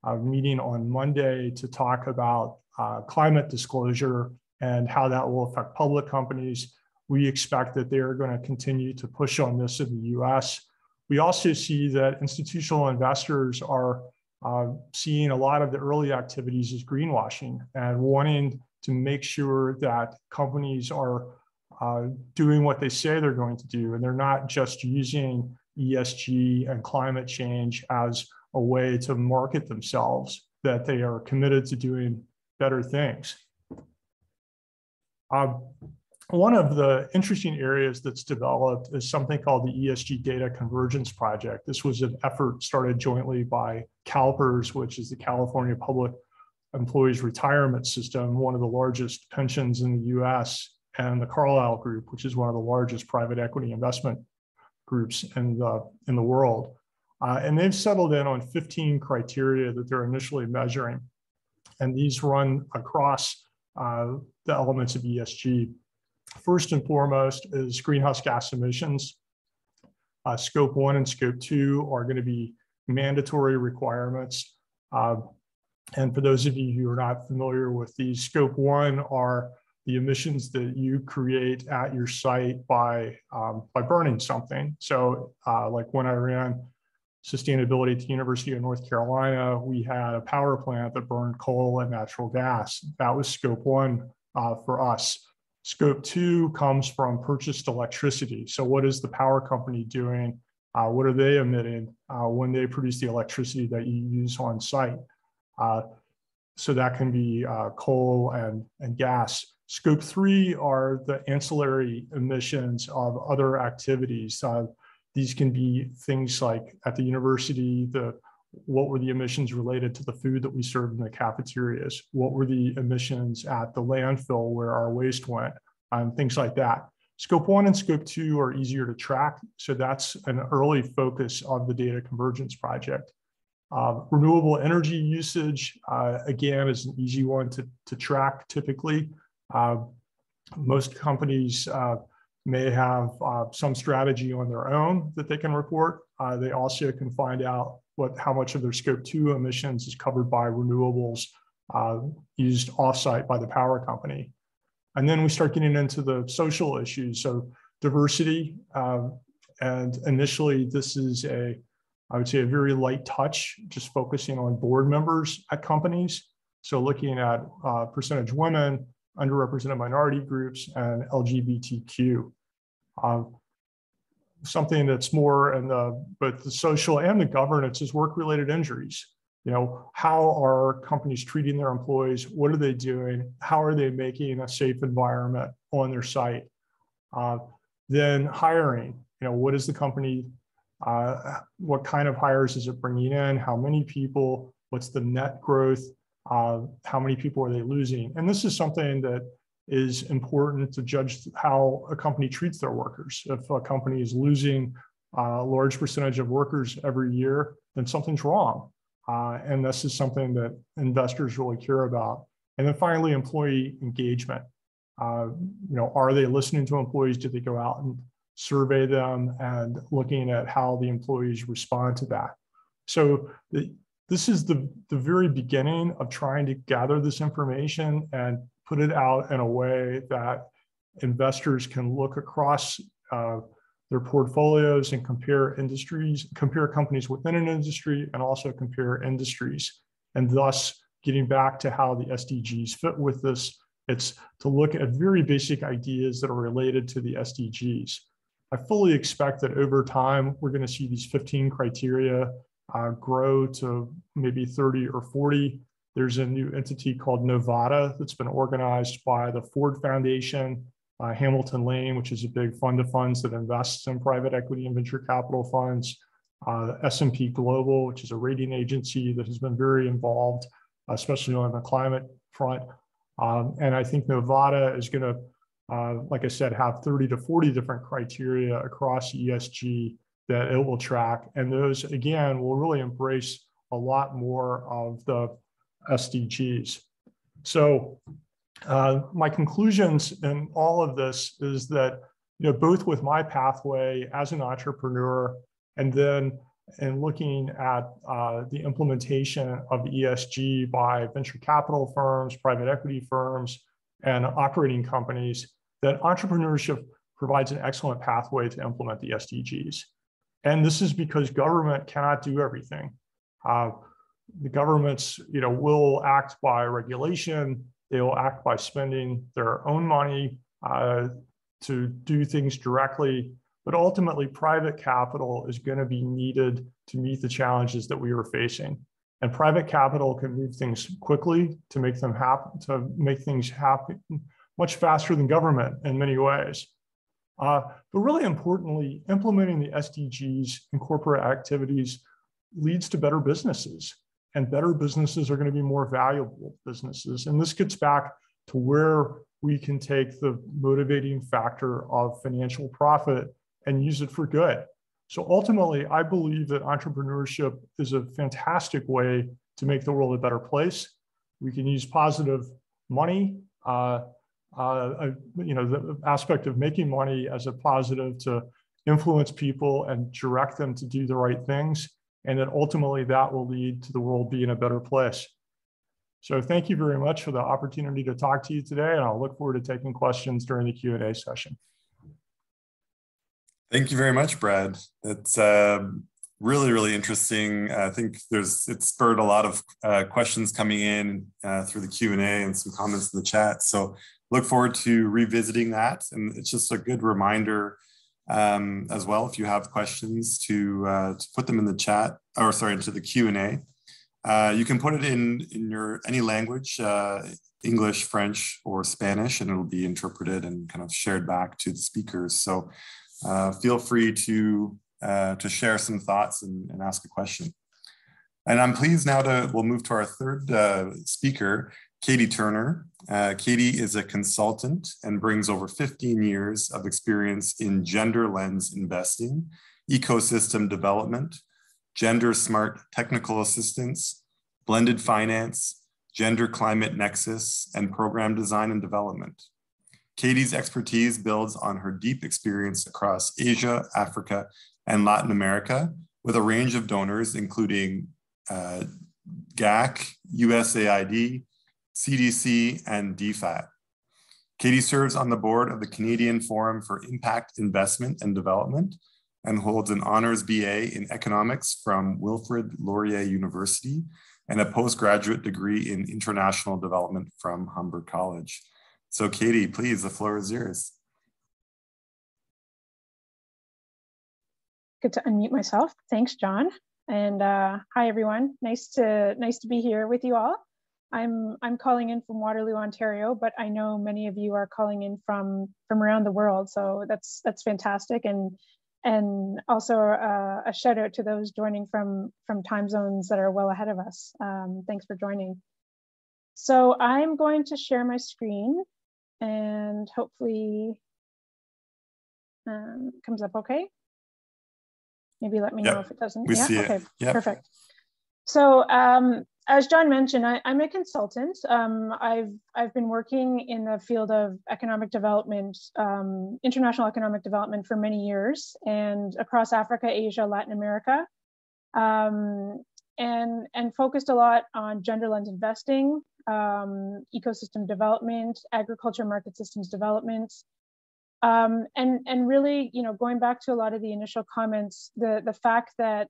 a meeting on Monday to talk about climate disclosure and how that will affect public companies. We expect that they're going to continue to push on this in the US. We also see that institutional investors are seeing a lot of the early activities as greenwashing and wanting to make sure that companies are doing what they say they're going to do. And they're not just using ESG and climate change as a way to market themselves, that they are committed to doing better things. One of the interesting areas that's developed is something called the ESG Data Convergence Project. This was an effort started jointly by CalPERS, which is the California Public Employees Retirement System, one of the largest pensions in the US, and the Carlyle Group, which is one of the largest private equity investment groups in the world. And they've settled in on 15 criteria that they're initially measuring. And these run across the elements of ESG. First and foremost is greenhouse gas emissions. Scope 1 and Scope 2 are going to be mandatory requirements. And for those of you who are not familiar with these, Scope 1 are the emissions that you create at your site by burning something. So like when I ran sustainability at the University of North Carolina, we had a power plant that burned coal and natural gas. That was scope 1 for us. Scope 2 comes from purchased electricity. So what is the power company doing? What are they emitting when they produce the electricity that you use on site? So that can be coal and gas. Scope 3 are the ancillary emissions of other activities. These can be things like at the university, what were the emissions related to the food that we served in the cafeterias? What were the emissions at the landfill where our waste went? Things like that. Scope 1 and Scope 2 are easier to track. So that's an early focus of the Data Convergence Project. Renewable energy usage, again, is an easy one to track typically. Most companies may have some strategy on their own that they can report. They also can find out how much of their Scope 2 emissions is covered by renewables used offsite by the power company. And then we start getting into the social issues. So diversity, and initially this is I would say a very light touch, just focusing on board members at companies. So looking at percentage women, underrepresented minority groups, and LGBTQ. Something that's more in both the social and the governance is work-related injuries. How are companies treating their employees? What are they doing? How are they making a safe environment on their site? Then hiring, what is the company, what kind of hires is it bringing in? How many people? What's the net growth? How many people are they losing? And this is something that is important to judge how a company treats their workers. If a company is losing a large percentage of workers every year, then something's wrong. And this is something that investors really care about. And then finally, employee engagement. Are they listening to employees? Do they go out and survey them and looking at how the employees respond to that? So this is the very beginning of trying to gather this information and put it out in a way that investors can look across their portfolios and compare companies within an industry, and also compare industries. And thus, getting back to how the SDGs fit with this, it's to look at very basic ideas that are related to the SDGs. I fully expect that over time, we're going to see these 15 criteria grow to maybe 30 or 40. There's a new entity called Novata that's been organized by the Ford Foundation, Hamilton Lane, which is a big fund of funds that invests in private equity and venture capital funds, S&P Global, which is a rating agency that has been very involved, especially on the climate front. And I think Novata is going to, like I said, have 30 to 40 different criteria across ESG that it will track. And those, again, will really embrace a lot more of the SDGs. So my conclusions in all of this is that, both with my pathway as an entrepreneur, and then in looking at the implementation of ESG by venture capital firms, private equity firms, and operating companies, that entrepreneurship provides an excellent pathway to implement the SDGs. And this is because government cannot do everything. The governments, will act by regulation. They will act by spending their own money to do things directly. But ultimately, private capital is going to be needed to meet the challenges that we are facing. And private capital can move things quickly to make them happen, to make things happen much faster than government in many ways. But really importantly, implementing the SDGs in corporate activities leads to better businesses. And better businesses are going to be more valuable businesses. And this gets back to where we can take the motivating factor of financial profit and use it for good. So ultimately, I believe that entrepreneurship is a fantastic way to make the world a better place. We can use positive money, the aspect of making money as a positive to influence people and direct them to do the right things. And then ultimately that will lead to the world being a better place. So thank you very much for the opportunity to talk to you today, and I'll look forward to taking questions during the Q&A session.
Thank you very much, Brad. It's really, really interesting. I think it spurred a lot of questions coming in through the Q&A and some comments in the chat. So look forward to revisiting that. And it's just a good reminder as well, if you have questions, to put them in the chat, or sorry, into the Q&A. You can put it in your any language, English, French, or Spanish, and it'll be interpreted and kind of shared back to the speakers. So feel free to share some thoughts and ask a question. And I'm pleased now we'll move to our third speaker, Katie Turner. Katie is a consultant and brings over 15 years of experience in gender lens investing, ecosystem development, gender smart technical assistance, blended finance, gender climate nexus, and program design and development. Katie's expertise builds on her deep experience across Asia, Africa, and Latin America with a range of donors, including GAC, USAID, CDC, and DFAT. Katie serves on the board of the Canadian Forum for Impact Investment and Development and holds an honors BA in economics from Wilfrid Laurier University and a postgraduate degree in international development from Humber College. So Katie, please, the floor is yours.
Good to unmute myself. Thanks, John. And hi, everyone. Nice to be here with you all. I'm calling in from Waterloo, Ontario, but I know many of you are calling in from around the world. So that's fantastic. And also a shout out to those joining from time zones that are well ahead of us. Thanks for joining. So I'm going to share my screen and hopefully comes up okay. Maybe let me know if it doesn't.
We see it.
Okay,
yep.
Perfect. So as John mentioned, I'm a consultant. I've been working in the field of economic development, international economic development for many years, and across Africa, Asia, Latin America, and focused a lot on gender lens investing, ecosystem development, agriculture market systems development. And really, going back to a lot of the initial comments, the fact that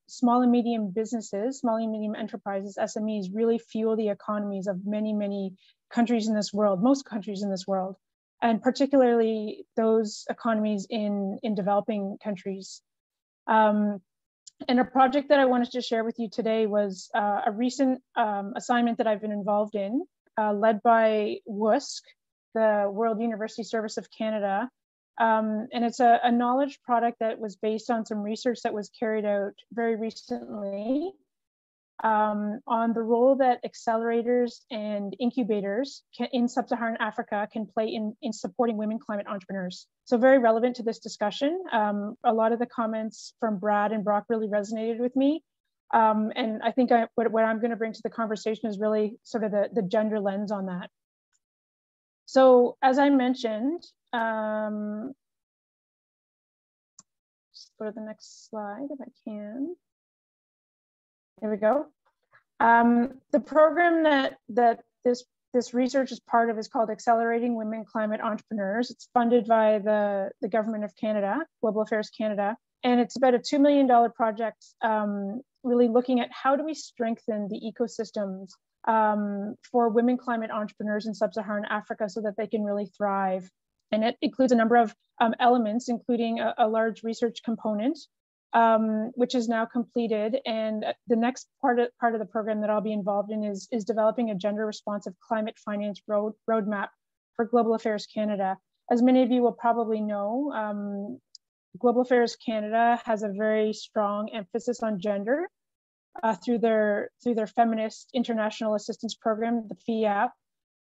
small and medium businesses, small and medium enterprises, SMEs, really fuel the economies of many, many countries in this world, most countries in this world, and particularly those economies in developing countries. And a project that I wanted to share with you today was a recent assignment that I've been involved in, led by WUSC, the World University Service of Canada. And it's a knowledge product that was based on some research that was carried out very recently on the role that accelerators and incubators in sub-Saharan Africa can play in supporting women climate entrepreneurs. So very relevant to this discussion. A lot of the comments from Brad and Brock really resonated with me. And I think what I'm going to bring to the conversation is really sort of the gender lens on that. So as I mentioned, just go to the next slide if I can. There we go. The program that this research is part of is called Accelerating Women Climate Entrepreneurs. It's funded by the Government of Canada, Global Affairs Canada, and it's about a $2 million project, really looking at how do we strengthen the ecosystems for women climate entrepreneurs in sub-Saharan Africa so that they can really thrive. And it includes a number of elements, including a large research component, which is now completed. And the next part of the program that I'll be involved in is developing a gender responsive climate finance roadmap for Global Affairs Canada. As many of you will probably know, Global Affairs Canada has a very strong emphasis on gender through their Feminist International Assistance Program, the FIAP.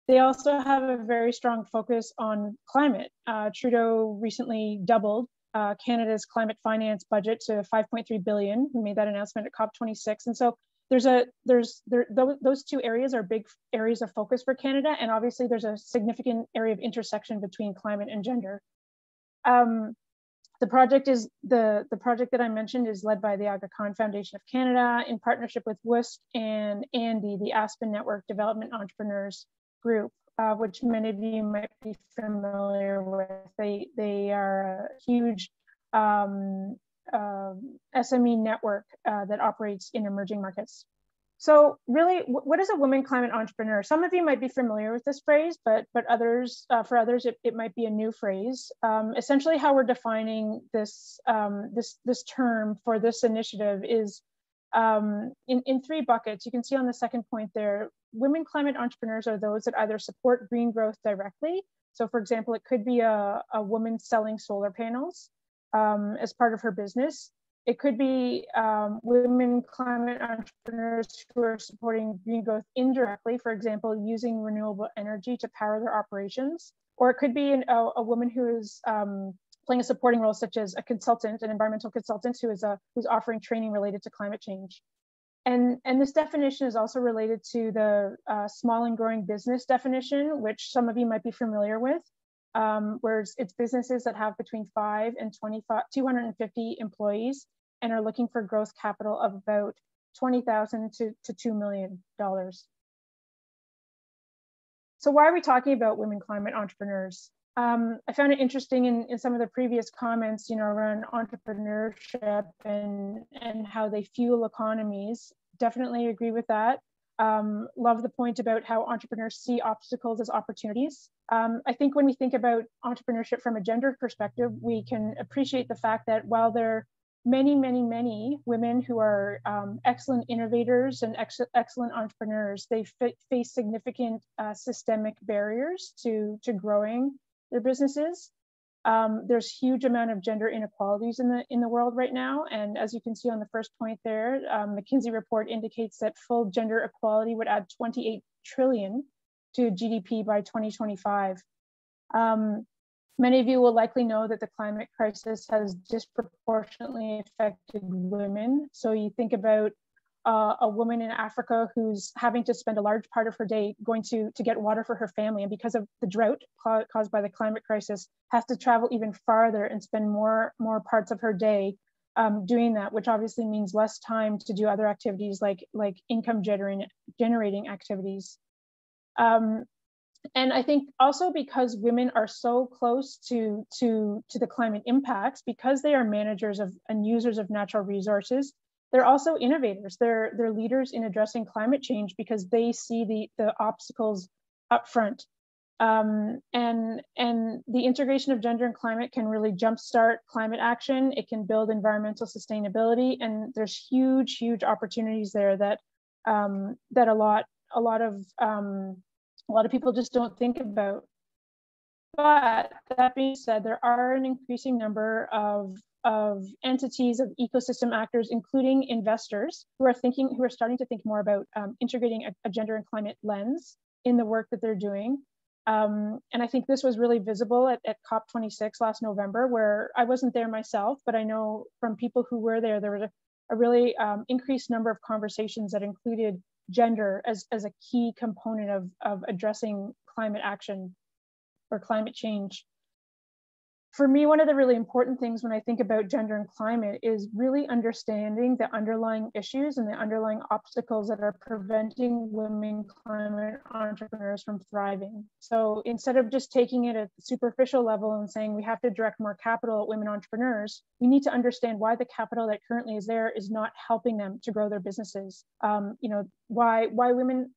They also have a very strong focus on climate. Trudeau recently doubled Canada's climate finance budget to $5.3 billion. We made that announcement at COP26. And so those two areas are big areas of focus for Canada. And obviously there's a significant area of intersection between climate and gender. The project that I mentioned is led by the Aga Khan Foundation of Canada in partnership with WUSC and ANDE, the Aspen Network Development Entrepreneurs Group, which many of you might be familiar with. They are a huge SME network that operates in emerging markets. So really, what is a woman climate entrepreneur? Some of you might be familiar with this phrase, but others, for others, it might be a new phrase. Essentially, how we're defining this this term for this initiative is in three buckets. You can see on the second point there, women climate entrepreneurs are those that either support green growth directly. So for example, it could be a woman selling solar panels as part of her business. It could be women climate entrepreneurs who are supporting green growth indirectly, for example, using renewable energy to power their operations. Or it could be a woman who is playing a supporting role, such as a consultant, an environmental consultant who's offering training related to climate change. And this definition is also related to the small and growing business definition, which some of you might be familiar with, where it's businesses that have between 5 and 250 employees and are looking for growth capital of about $20,000 to $2 million. So why are we talking about women climate entrepreneurs? I found it interesting in some of the previous comments, around entrepreneurship and how they fuel economies. Definitely agree with that. Love the point about how entrepreneurs see obstacles as opportunities. I think when we think about entrepreneurship from a gender perspective, we can appreciate the fact that while there are many, many, many women who are excellent innovators and excellent entrepreneurs, they face significant systemic barriers to growing their businesses. There's huge amount of gender inequalities in the world right now, and as you can see on the first point there, McKinsey report indicates that full gender equality would add 28 trillion to GDP by 2025. Many of you will likely know that the climate crisis has disproportionately affected women. So you think about a woman in Africa who's having to spend a large part of her day going to get water for her family, and because of the drought caused by the climate crisis, has to travel even farther and spend more parts of her day doing that, which obviously means less time to do other activities like income generating activities. And I think also because women are so close to the climate impacts, because they are managers of and users of natural resources, they're also innovators. They're leaders in addressing climate change because they see the obstacles up front. And the integration of gender and climate can really jumpstart climate action. It can build environmental sustainability, and there's huge opportunities there that that a lot of people just don't think about. But that being said, there are an increasing number of entities, of ecosystem actors, including investors, who are starting to think more about integrating a gender and climate lens in the work that they're doing. And I think this was really visible at COP26 last November, where I wasn't there myself, but I know from people who were there, there was a really increased number of conversations that included gender as a key component of addressing climate action or climate change. For me, one of the really important things when I think about gender and climate is really understanding the underlying issues and the underlying obstacles that are preventing women climate entrepreneurs from thriving. So instead of just taking it at the superficial level and saying we have to direct more capital at women entrepreneurs, we need to understand why the capital that currently is there is not helping them to grow their businesses. Why women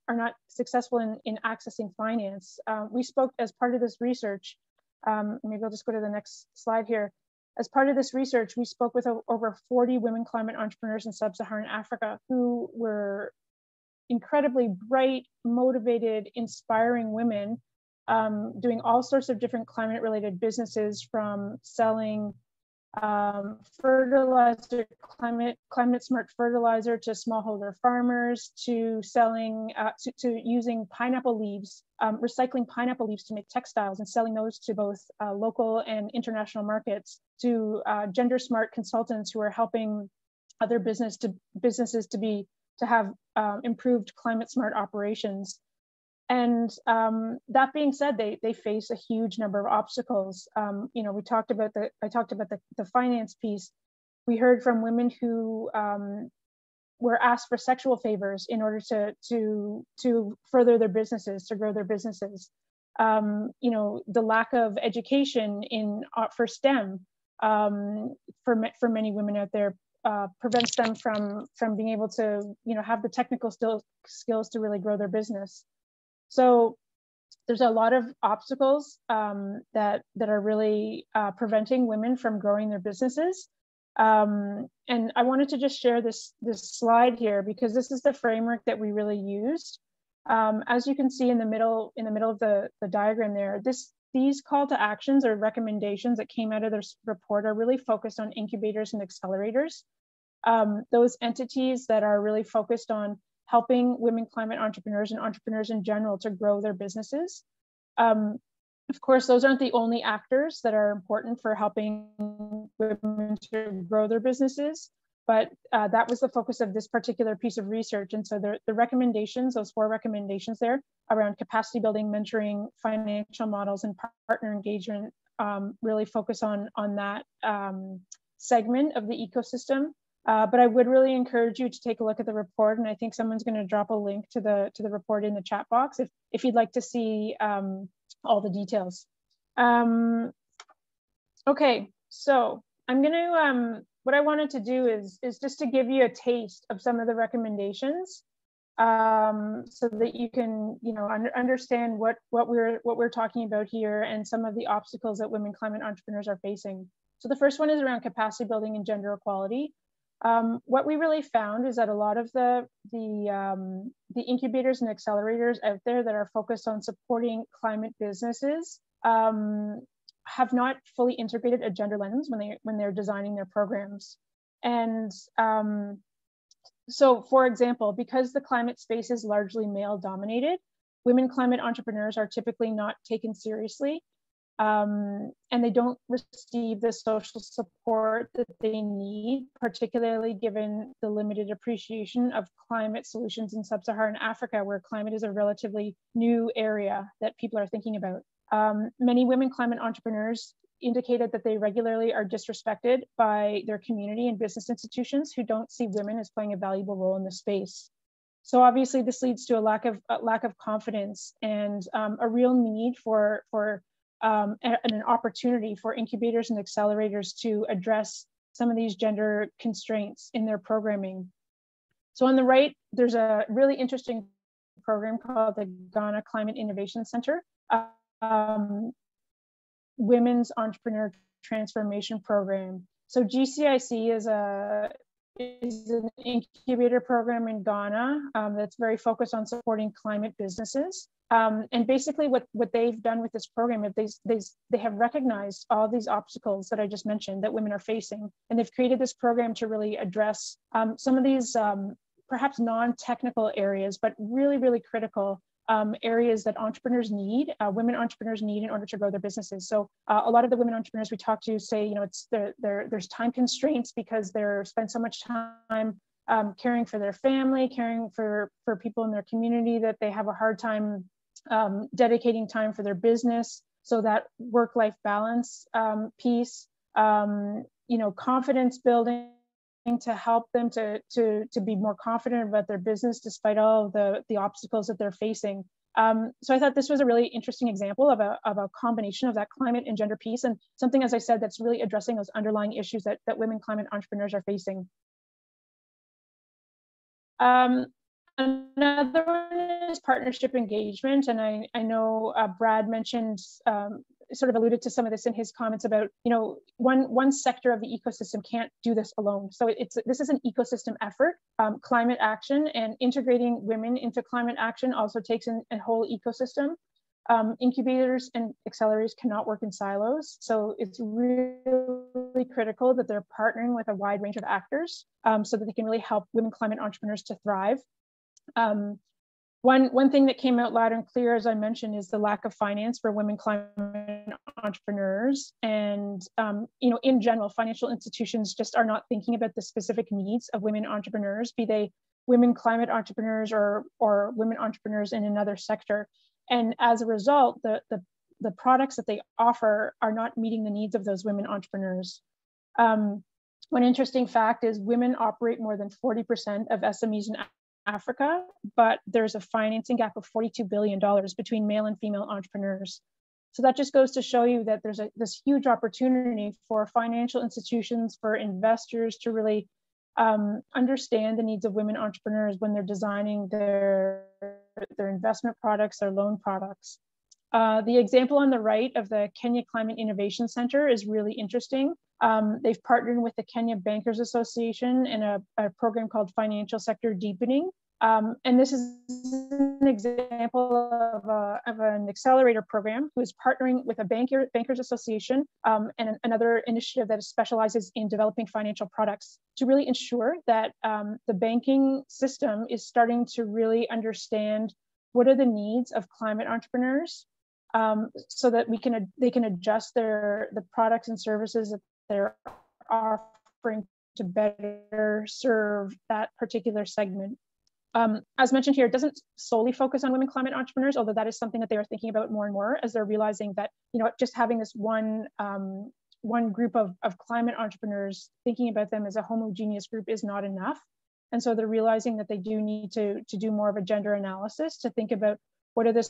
are not successful in accessing finance. We spoke as part of this research. Maybe I'll just go to the next slide here. As part of this research, we spoke with over 40 women climate entrepreneurs in sub-Saharan Africa who were incredibly bright, motivated, inspiring women doing all sorts of different climate-related businesses, from selling fertilizer, climate smart fertilizer to smallholder farmers, to selling to using pineapple leaves, recycling pineapple leaves to make textiles and selling those to both local and international markets, to gender smart consultants who are helping other businesses to have improved climate smart operations. And that being said, they face a huge number of obstacles. I talked about the finance piece. We heard from women who were asked for sexual favors in order to further their businesses, to grow their businesses. The lack of education for STEM. for many women out there, prevents them from being able to, you know, have the technical skills to really grow their business. So there's a lot of obstacles that are really preventing women from growing their businesses. And I wanted to just share this slide here because this is the framework that we really used. As you can see in the middle of the diagram there, these call to actions or recommendations that came out of this report are really focused on incubators and accelerators. Those entities that are really focused on helping women climate entrepreneurs and entrepreneurs in general to grow their businesses. Of course, those aren't the only actors that are important for helping women to grow their businesses, but that was the focus of this particular piece of research. And so the recommendations, those 4 recommendations there around capacity building, mentoring, financial models, and partner engagement really focus on that segment of the ecosystem. But I would really encourage you to take a look at the report, and I think someone's going to drop a link to the report in the chat box if you'd like to see all the details. Okay, so I'm going to what I wanted to do is just to give you a taste of some of the recommendations, so that you can, you know, understand what we're talking about here and some of the obstacles that women climate entrepreneurs are facing. So the first one is around capacity building and gender equality. What we really found is that a lot of the incubators and accelerators out there that are focused on supporting climate businesses have not fully integrated a gender lens when they're designing their programs. And so, for example, because the climate space is largely male dominated, women climate entrepreneurs are typically not taken seriously. And they don't receive the social support that they need, particularly given the limited appreciation of climate solutions in sub-Saharan Africa, where climate is a relatively new area that people are thinking about. Many women climate entrepreneurs indicated that they regularly are disrespected by their community and business institutions who don't see women as playing a valuable role in the space. So obviously this leads to a lack of confidence and a real need for an opportunity for incubators and accelerators to address some of these gender constraints in their programming. So on the right, there's a really interesting program called the Ghana Climate Innovation Center, Women's Entrepreneur Transformation Program. So GCIC is an incubator program in Ghana that's very focused on supporting climate businesses. And basically what they've done with this program is they have recognized all these obstacles that I just mentioned that women are facing. And they've created this program to really address some of these perhaps non-technical areas, but really, really critical areas that entrepreneurs need, women entrepreneurs need in order to grow their businesses. So a lot of the women entrepreneurs we talk to say, you know, there's time constraints because they're spend so much time caring for their family, caring for people in their community, that they have a hard time dedicating time for their business. So that work-life balance piece, you know, confidence building to help them to be more confident about their business despite all of the obstacles that they're facing. So I thought this was a really interesting example of a combination of that climate and gender piece, and something, as I said, that's really addressing those underlying issues that women climate entrepreneurs are facing. Another one is partnership engagement, and I know Brad mentioned, sort of alluded to some of this in his comments about, you know, one sector of the ecosystem can't do this alone. So this is an ecosystem effort. Climate action and integrating women into climate action also takes in a whole ecosystem. Incubators and accelerators cannot work in silos. So it's really critical that they're partnering with a wide range of actors so that they can really help women climate entrepreneurs to thrive. One thing that came out loud and clear, as I mentioned, is the lack of finance for women climate entrepreneurs. And, you know, in general, financial institutions just are not thinking about the specific needs of women entrepreneurs, be they women climate entrepreneurs or women entrepreneurs in another sector. And as a result, the products that they offer are not meeting the needs of those women entrepreneurs. One interesting fact is women operate more than 40% of SMEs in Africa, but there's a financing gap of $42 billion between male and female entrepreneurs. So that just goes to show you that there's this huge opportunity for financial institutions, for investors to really understand the needs of women entrepreneurs when they're designing their investment products, their loan products. The example on the right of the Kenya Climate Innovation Center is really interesting. They've partnered with the Kenya Bankers Association in a program called Financial Sector Deepening. And this is an example of an accelerator program who is partnering with a Bankers Association and another initiative that specializes in developing financial products to really ensure that the banking system is starting to really understand what are the needs of climate entrepreneurs, so that they can adjust the products and services that they're offering to better serve that particular segment. As mentioned here, it doesn't solely focus on women climate entrepreneurs, although that is something that they are thinking about more and more as they're realizing that, just having this one group of climate entrepreneurs, thinking about them as a homogeneous group is not enough. And so they're realizing that they do need to do more of a gender analysis to think about what are the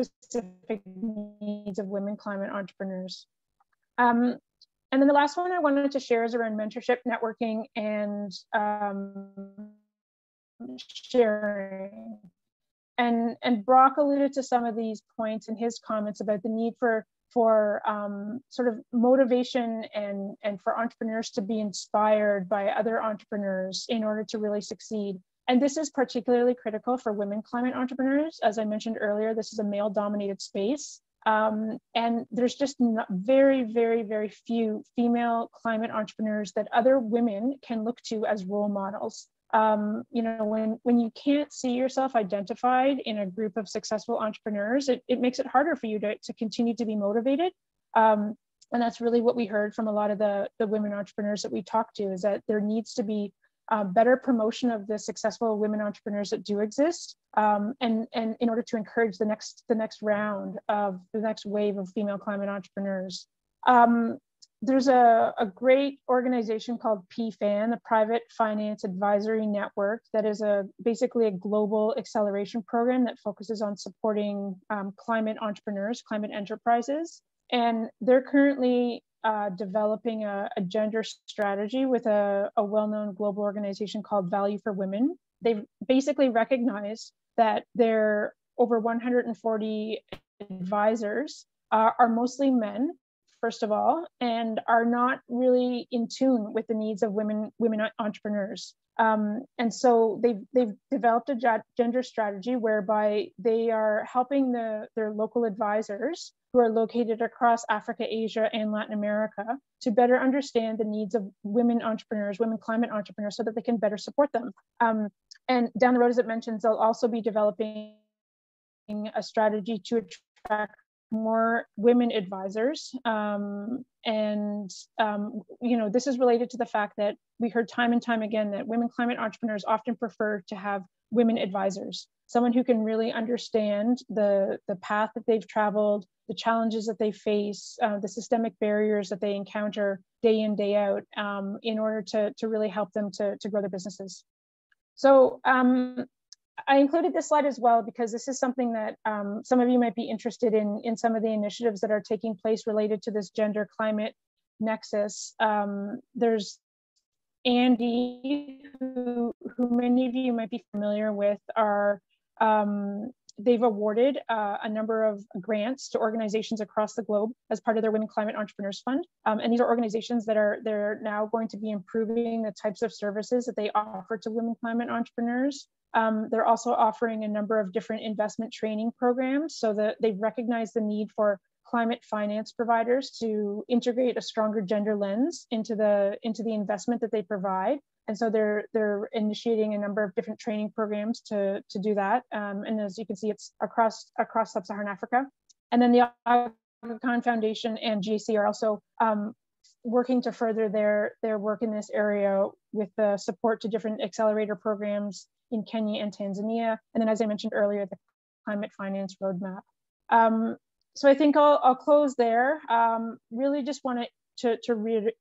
specific needs of women climate entrepreneurs. And then the last one I wanted to share is around mentorship, networking, and sharing. And Brock alluded to some of these points in his comments about the need for sort of motivation and for entrepreneurs to be inspired by other entrepreneurs in order to really succeed. And this is particularly critical for women climate entrepreneurs. As I mentioned earlier, this is a male-dominated space. And there's just very, very, very few female climate entrepreneurs that other women can look to as role models. When you can't see yourself identified in a group of successful entrepreneurs, it makes it harder for you to continue to be motivated. And that's really what we heard from a lot of the women entrepreneurs that we talked to, is that there needs to be better promotion of the successful women entrepreneurs that do exist, and in order to encourage the next round of the next wave of female climate entrepreneurs. There's a great organization called PFAN, the Private Finance Advisory Network, that is basically a global acceleration program that focuses on supporting climate entrepreneurs, climate enterprises. And they're currently developing a gender strategy with a well-known global organization called Value for Women. They've basically recognized that their over 140 advisors are mostly men, first of all, and are not really in tune with the needs of women entrepreneurs. And so they've developed a gender strategy whereby they are helping their local advisors who are located across Africa, Asia, and Latin America to better understand the needs of women entrepreneurs, women climate entrepreneurs, so that they can better support them. And down the road, as it mentions, they'll also be developing a strategy to attract more women advisors. This is related to the fact that we heard time and time again that women climate entrepreneurs often prefer to have women advisors, someone who can really understand the path that they've traveled, the challenges that they face, the systemic barriers that they encounter day in, day out, in order to really help them to grow their businesses. So I included this slide as well because this is something that some of you might be interested in some of the initiatives that are taking place related to this gender climate nexus. There's Andy, who many of you might be familiar with, they've awarded a number of grants to organizations across the globe as part of their Women Climate Entrepreneurs Fund. And these are organizations that they're now going to be improving the types of services that they offer to women climate entrepreneurs. They're also offering a number of different investment training programs so that they've recognized the need for climate finance providers to integrate a stronger gender lens into the investment that they provide. And so they're initiating a number of different training programs to do that. And as you can see, it's across Sub-Saharan Africa. And then the Aga Khan Foundation and GAC are also working to further their work in this area with the support to different accelerator programs in Kenya and Tanzania. And then, as I mentioned earlier, the Climate Finance Roadmap. So I think I'll close there. Really just wanted to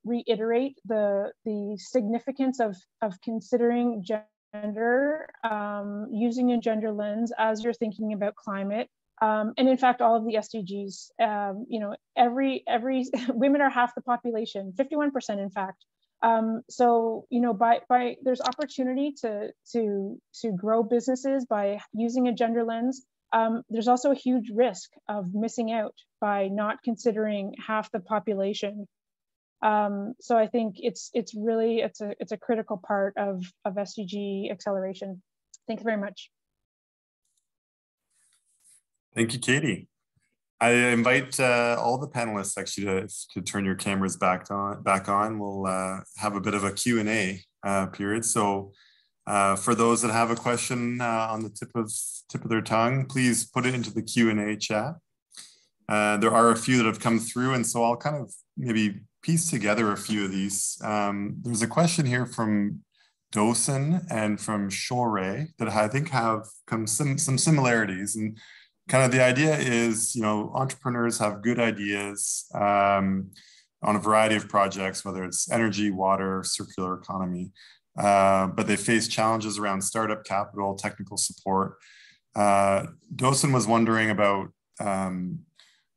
reiterate the significance of considering gender, using a gender lens as you're thinking about climate. And in fact, all of the SDGs, you know, every women are half the population, 51% in fact. So, you know, by there's opportunity to grow businesses by using a gender lens. There's also a huge risk of missing out by not considering half the population. So I think it's really a critical part of SDG acceleration. Thanks very much.
Thank you, Katie. I invite all the panelists actually to turn your cameras back on. We'll have a bit of a Q&A period. So for those that have a question on the tip of their tongue, please put it into the Q&A chat. There are a few that have come through, and so I'll kind of maybe piece together a few of these. There's a question here from Dosen and from Shore that I think have some similarities, and kind of the idea is, you know, entrepreneurs have good ideas on a variety of projects, whether it's energy, water, circular economy, but they face challenges around startup capital, technical support. Dosen was wondering about,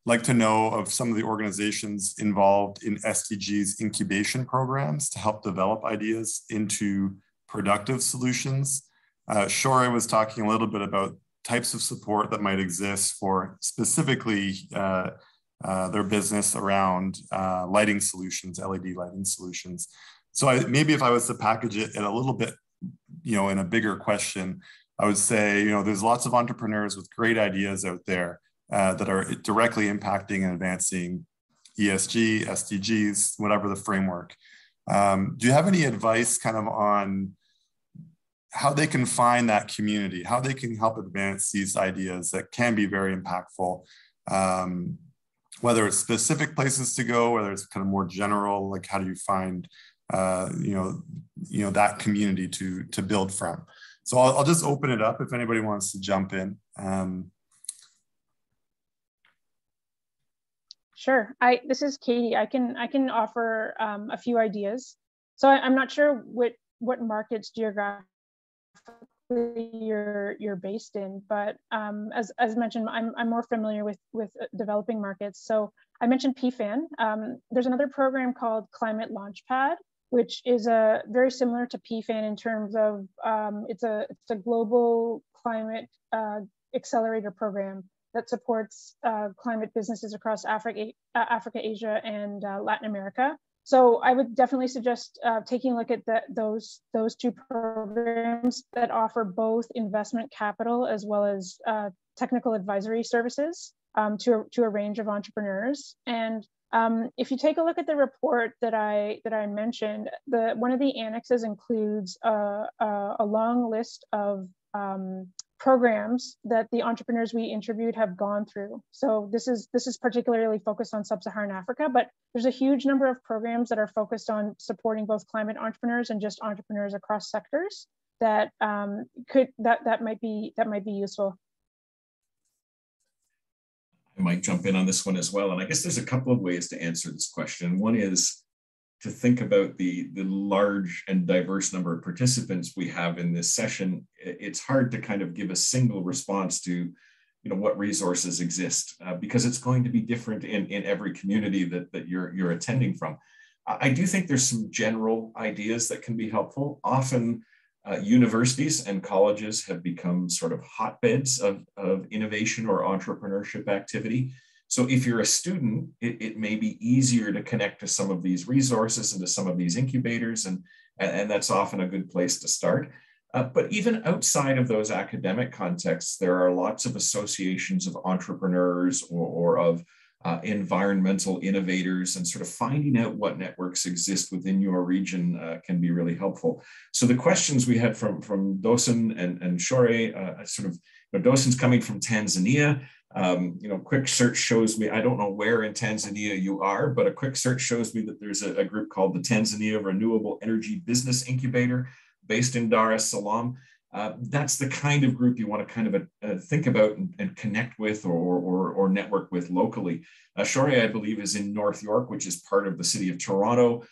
like to know of some of the organizations involved in SDGs incubation programs to help develop ideas into productive solutions. Shore was talking a little bit about types of support that might exist for specifically their business around lighting solutions, LED lighting solutions. So maybe if I was to package it in a little bit, you know, in a bigger question, I would say, you know, there's lots of entrepreneurs with great ideas out there that are directly impacting and advancing ESG, SDGs, whatever the framework. Do you have any advice kind of on how they can find that community, how they can help advance these ideas that can be very impactful, whether it's specific places to go, whether it's kind of more general, like how do you find, you know, that community to build from? So I'll just open it up if anybody wants to jump in.
Sure. This is Katie. I can offer a few ideas. So I'm not sure what markets geographically you're based in, but as mentioned, I'm more familiar with developing markets. So I mentioned PFAN. There's another program called Climate Launchpad, which is very similar to PFAN in terms of it's a global climate accelerator program that supports climate businesses across Africa, Asia, and Latin America. So I would definitely suggest taking a look at those two programs that offer both investment capital as well as technical advisory services to a range of entrepreneurs. And if you take a look at the report that I mentioned, one of the annexes includes a long list of programs that the entrepreneurs we interviewed have gone through. So this is particularly focused on sub-Saharan Africa, but there's a huge number of programs that are focused on supporting both climate entrepreneurs and just entrepreneurs across sectors that that might be useful.
I might jump in on this one as well, and I guess there's a couple of ways to answer this question. One is to think about the large and diverse number of participants we have in this session. It's hard to kind of give a single response to, you know, what resources exist because it's going to be different in every community that you're attending from. I do think there's some general ideas that can be helpful. Often universities and colleges have become sort of hotbeds of innovation or entrepreneurship activity. So if you're a student, it may be easier to connect to some of these resources and to some of these incubators, and that's often a good place to start. But even outside of those academic contexts, there are lots of associations of entrepreneurs or of environmental innovators, and sort of finding out what networks exist within your region can be really helpful. So the questions we had from Dosen and Shore, sort of, you know, Dosen's coming from Tanzania. You know, quick search shows me, I don't know where in Tanzania you are, but a quick search shows me that there's a group called the Tanzania Renewable Energy Business Incubator based in Dar es Salaam. That's the kind of group you want to kind of think about and connect with or network with locally. Shore, I believe, is in North York, which is part of the city of Toronto.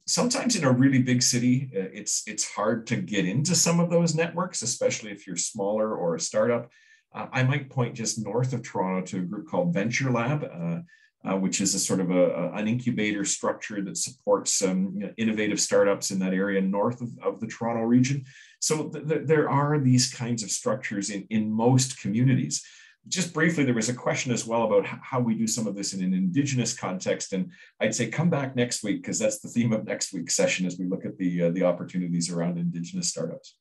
Sometimes in a really big city, it's hard to get into some of those networks, especially if you're smaller or a startup. I might point just north of Toronto to a group called Venture Lab, which is a sort of an incubator structure that supports innovative startups in that area north of the Toronto region. So there are these kinds of structures in most communities. Just briefly, there was a question as well about how we do some of this in an Indigenous context. And I'd say come back next week, because that's the theme of next week's session as we look at the opportunities around Indigenous startups.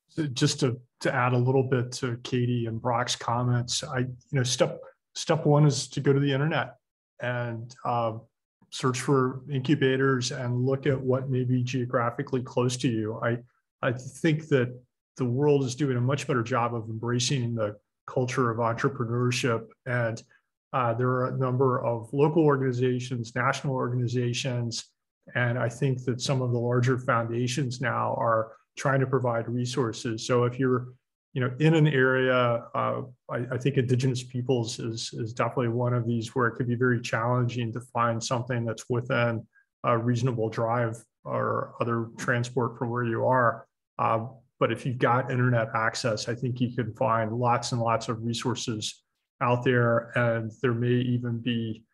So just to add a little bit to Katie and Brock's comments, step one is to go to the internet and search for incubators and look at what may be geographically close to you. I think that the world is doing a much better job of embracing the culture of entrepreneurship. And there are a number of local organizations, national organizations, and I think that some of the larger foundations now are trying to provide resources. So if you're in an area, I think Indigenous peoples is definitely one of these where it could be very challenging to find something that's within a reasonable drive or other transport from where you are. But if you've got internet access, I think you can find lots and lots of resources out there, and there may even be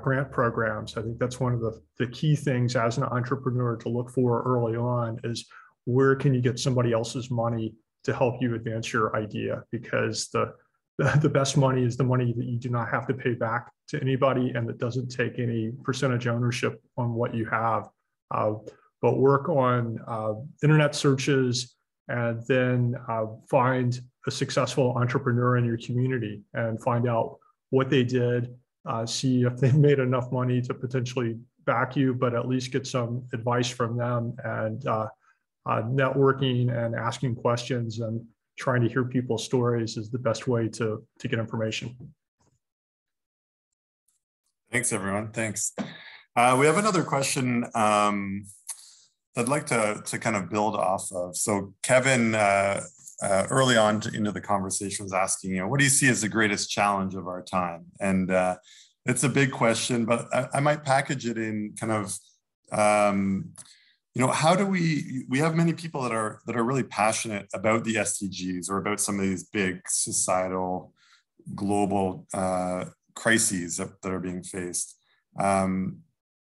grant programs. I think that's one of the key things as an entrepreneur to look for early on is where can you get somebody else's money to help you advance your idea? Because the best money is the money that you do not have to pay back to anybody and that doesn't take any percentage ownership on what you have. But work on internet searches, and then find a successful entrepreneur in your community and find out what they did, see if they've made enough money to potentially back you, but at least get some advice from them. And networking and asking questions and trying to hear people's stories is the best way to get information.
Thanks, everyone. Thanks. We have another question I'd like to kind of build off of. So Kevin, early on into the conversation was asking, what do you see as the greatest challenge of our time? And it's a big question, but I might package it in kind of, how do we have many people that are really passionate about the SDGs or about some of these big societal global crises that are being faced.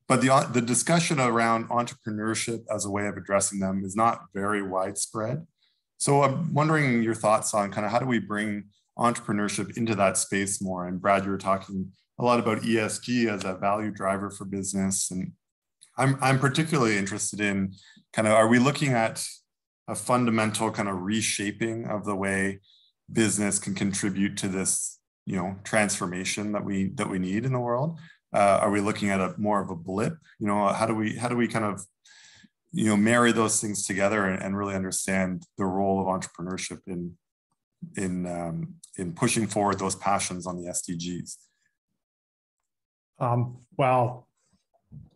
But the discussion around entrepreneurship as a way of addressing them is not very widespread. So I'm wondering your thoughts on kind of how do we bring entrepreneurship into that space more? And Brad, you were talking a lot about ESG as a value driver for business. And I'm particularly interested in kind of, are we looking at a fundamental kind of reshaping of the way business can contribute to this, transformation that we need in the world? Are we looking at more of a blip? How do we kind of, marry those things together and really understand the role of entrepreneurship in pushing forward those passions on the SDGs?
Wow,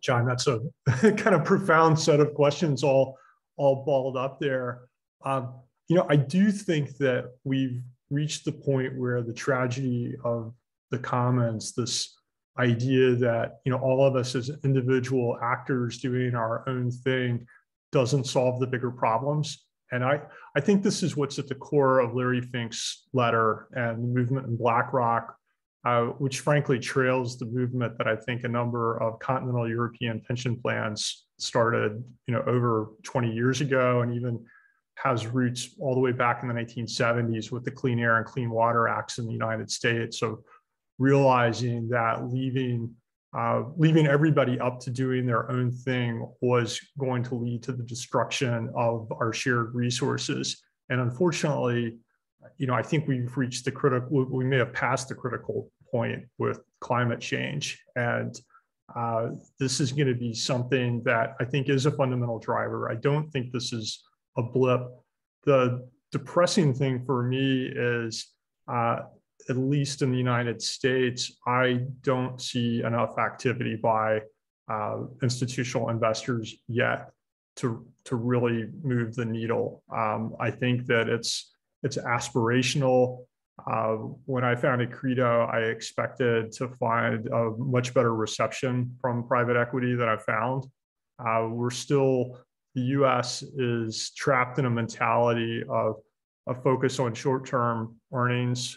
John, that's a kind of profound set of questions all balled up there. I do think that we've reached the point where the tragedy of the commons, this idea that all of us as individual actors doing our own thing doesn't solve the bigger problems. And I think this is what's at the core of Larry Fink's letter and the movement in BlackRock, which frankly trails the movement that I think a number of continental European pension plans started over 20 years ago, and even has roots all the way back in the 1970s with the Clean Air and Clean Water Acts in the United States. So realizing that leaving everybody up to doing their own thing was going to lead to the destruction of our shared resources. And unfortunately, I think we've reached we may have passed the critical point with climate change. And this is going to be something that I think is a fundamental driver. I don't think this is a blip. The depressing thing for me is, at least in the United States, I don't see enough activity by institutional investors yet to really move the needle. I think that it's aspirational. When I founded Credo, I expected to find a much better reception from private equity than I found. We're still the US is trapped in a mentality of a focus on short-term earnings,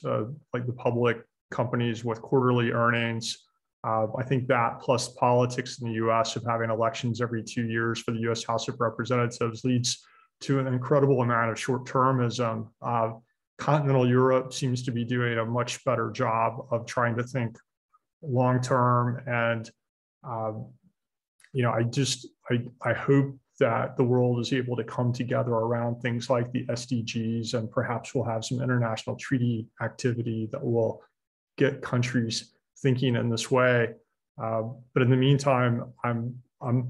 like the public companies with quarterly earnings. I think that plus politics in the US of having elections every 2 years for the US House of Representatives leads to an incredible amount of short-termism. Continental Europe seems to be doing a much better job of trying to think long-term. And, I hope that the world is able to come together around things like the SDGs, and perhaps we'll have some international treaty activity that will get countries thinking in this way. But in the meantime, I'm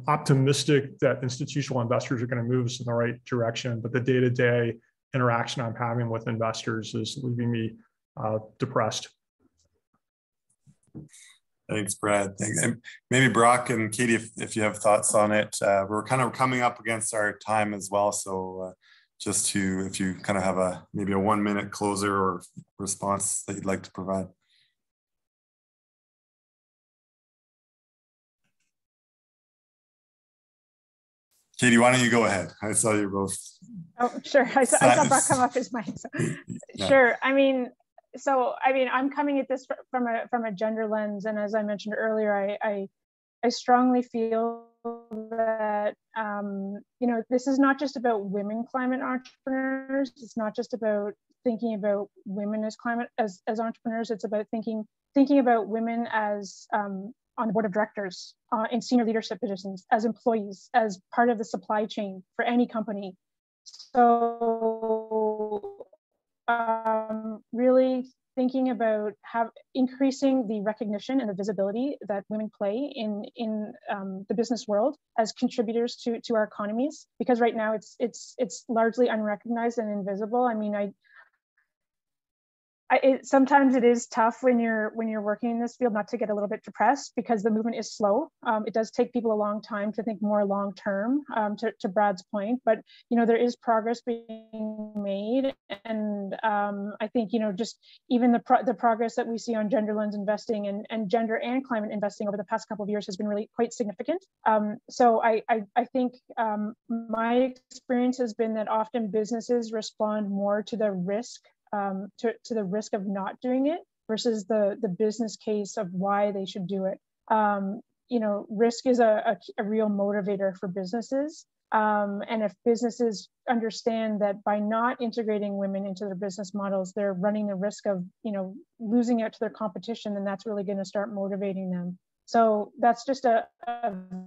optimistic that institutional investors are going to move us in the right direction, but the day-to-day interaction I'm having with investors is leaving me depressed.
Thanks, Brad. Thanks. And maybe Brock and Katie, if you have thoughts on it, we're kind of coming up against our time as well. So if you kind of have maybe a 1-minute closer or response that you'd like to provide. Katie, why don't you go ahead? I saw you both.
Oh, sure. I saw Brock come off his mic. So. Yeah. Sure. I'm coming at this from a gender lens, and as I mentioned earlier, I strongly feel that this is not just about women climate entrepreneurs. It's not just about thinking about women as as entrepreneurs. It's about thinking about women as on the board of directors, in senior leadership positions, as employees, as part of the supply chain for any company. So really thinking about increasing the recognition and the visibility that women play in the business world as contributors to our economies, because right now it's largely unrecognized and invisible. I mean, sometimes it is tough when you're working in this field not to get a little bit depressed, because the movement is slow. It does take people a long time to think more long term, to Brad's point, but there is progress being made, and I think just even the progress that we see on gender lens investing and gender and climate investing over the past couple of years has been really quite significant. So I think my experience has been that often businesses respond more to the risk. To the risk of not doing it versus the business case of why they should do it. Risk is a real motivator for businesses. And if businesses understand that by not integrating women into their business models, they're running the risk of, losing out to their competition, then that's really going to start motivating them. So that's just a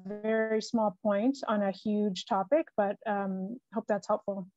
very small point on a huge topic, but hope that's helpful.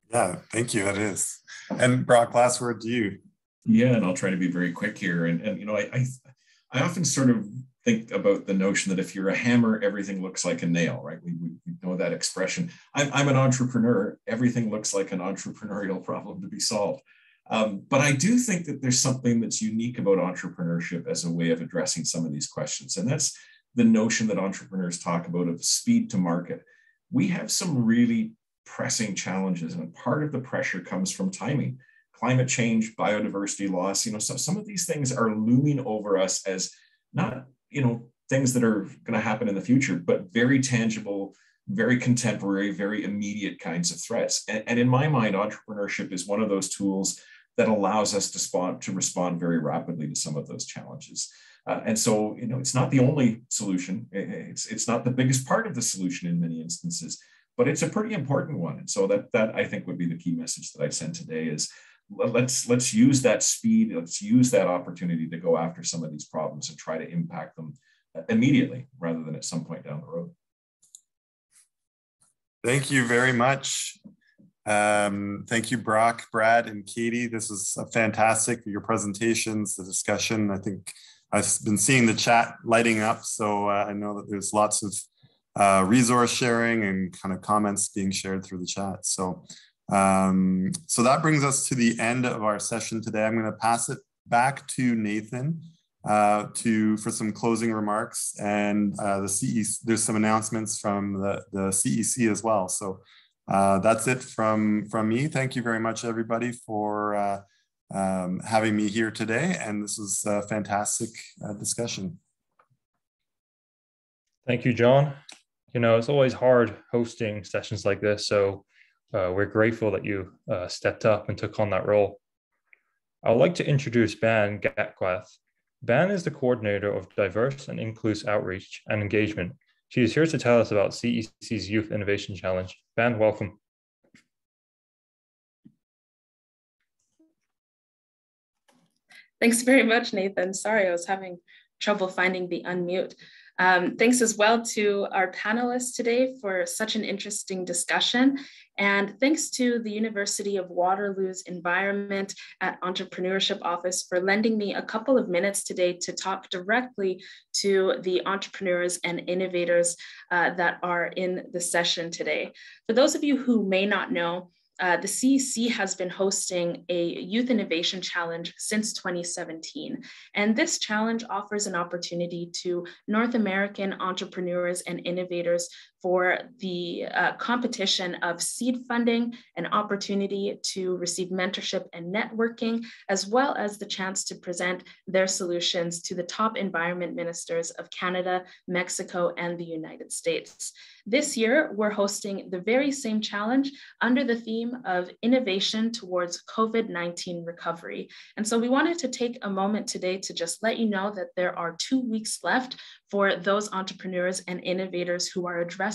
Yeah, thank you. That is. And Brock, last word to you.
Yeah, and I'll try to be very quick here. And I often sort of think about the notion that if you're a hammer, everything looks like a nail, right? We know that expression. I'm an entrepreneur. Everything looks like an entrepreneurial problem to be solved. But I do think that there's something that's unique about entrepreneurship as a way of addressing some of these questions. And that's the notion that entrepreneurs talk about of speed to market. We have some really pressing challenges, and part of the pressure comes from timing. Climate change, biodiversity loss, some of these things are looming over us as not, things that are going to happen in the future, but very tangible, very contemporary, very immediate kinds of threats. And in my mind, entrepreneurship is one of those tools that allows us to respond very rapidly to some of those challenges. And so, it's not the only solution. It's not the biggest part of the solution in many instances, but it's a pretty important one. And so that I think would be the key message that I send today is let's use that speed, let's use that opportunity to go after some of these problems and try to impact them immediately rather than at some point down the road.
Thank you very much. Thank you, Brock, Brad, and Katie. This was fantastic, your presentations, the discussion. I think I've been seeing the chat lighting up, so I know that there's lots of resource sharing and kind of comments being shared through the chat. So that brings us to the end of our session today. I'm going to pass it back to Nathan for some closing remarks, and there's some announcements from the CEC as well. So that's it from me. Thank you very much, everybody, for having me here today, and this was a fantastic discussion.
Thank you, John. You know, it's always hard hosting sessions like this, so we're grateful that you stepped up and took on that role. I would like to introduce Ban Gatquath. Ban is the coordinator of diverse and inclusive outreach and engagement. She is here to tell us about CEC's Youth Innovation Challenge. Ban, welcome.
Thanks very much, Nathan. Sorry, I was having trouble finding the unmute. Thanks as well to our panelists today for such an interesting discussion. And thanks to the University of Waterloo's Environment and Entrepreneurship Office for lending me a couple of minutes today to talk directly to the entrepreneurs and innovators that are in the session today. For those of you who may not know, the CEC has been hosting a Youth Innovation Challenge since 2017. And this challenge offers an opportunity to North American entrepreneurs and innovators for the competition of seed funding, an opportunity to receive mentorship and networking, as well as the chance to present their solutions to the top environment ministers of Canada, Mexico, and the United States. This year, we're hosting the very same challenge under the theme of innovation towards COVID-19 recovery. And so we wanted to take a moment today to just let you know that there are 2 weeks left for those entrepreneurs and innovators who are addressing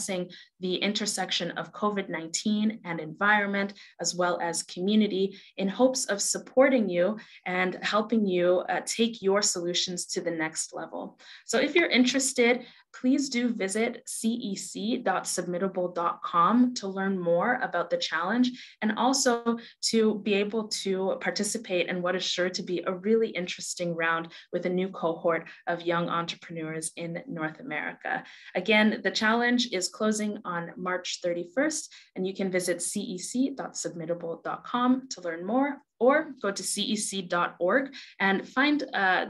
the intersection of COVID-19 and environment, as well as community, in hopes of supporting you and helping you take your solutions to the next level. So if you're interested, please do visit cec.submittable.com to learn more about the challenge and also to be able to participate in what is sure to be a really interesting round with a new cohort of young entrepreneurs in North America. Again, the challenge is closing on March 31st, and you can visit cec.submittable.com to learn more, or go to cec.org and find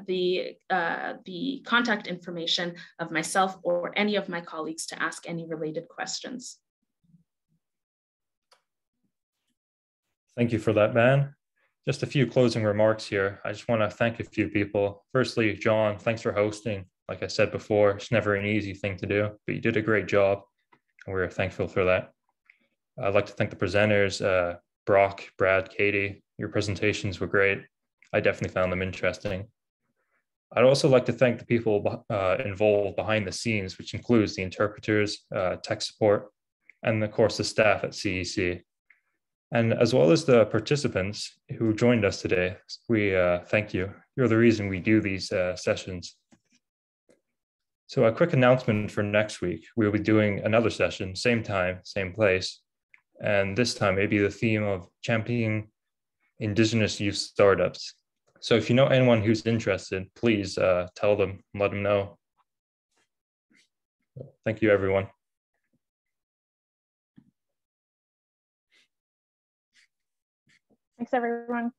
the contact information of myself or any of my colleagues to ask any related questions.
Thank you for that, Ban. Just a few closing remarks here. I just want to thank a few people. Firstly, John, thanks for hosting. Like I said before, it's never an easy thing to do, but you did a great job, and we're thankful for that. I'd like to thank the presenters, Brock, Brad, Katie. Your presentations were great. I definitely found them interesting. I'd also like to thank the people involved behind the scenes, which includes the interpreters, tech support, and of course the staff at CEC. And as well as the participants who joined us today, we thank you. You're the reason we do these sessions. So a quick announcement for next week. We'll be doing another session, same time, same place. And this time maybe the theme of championing Indigenous youth startups. So if you know anyone who's interested, please tell them, let them know. Thank you, everyone.
Thanks, everyone.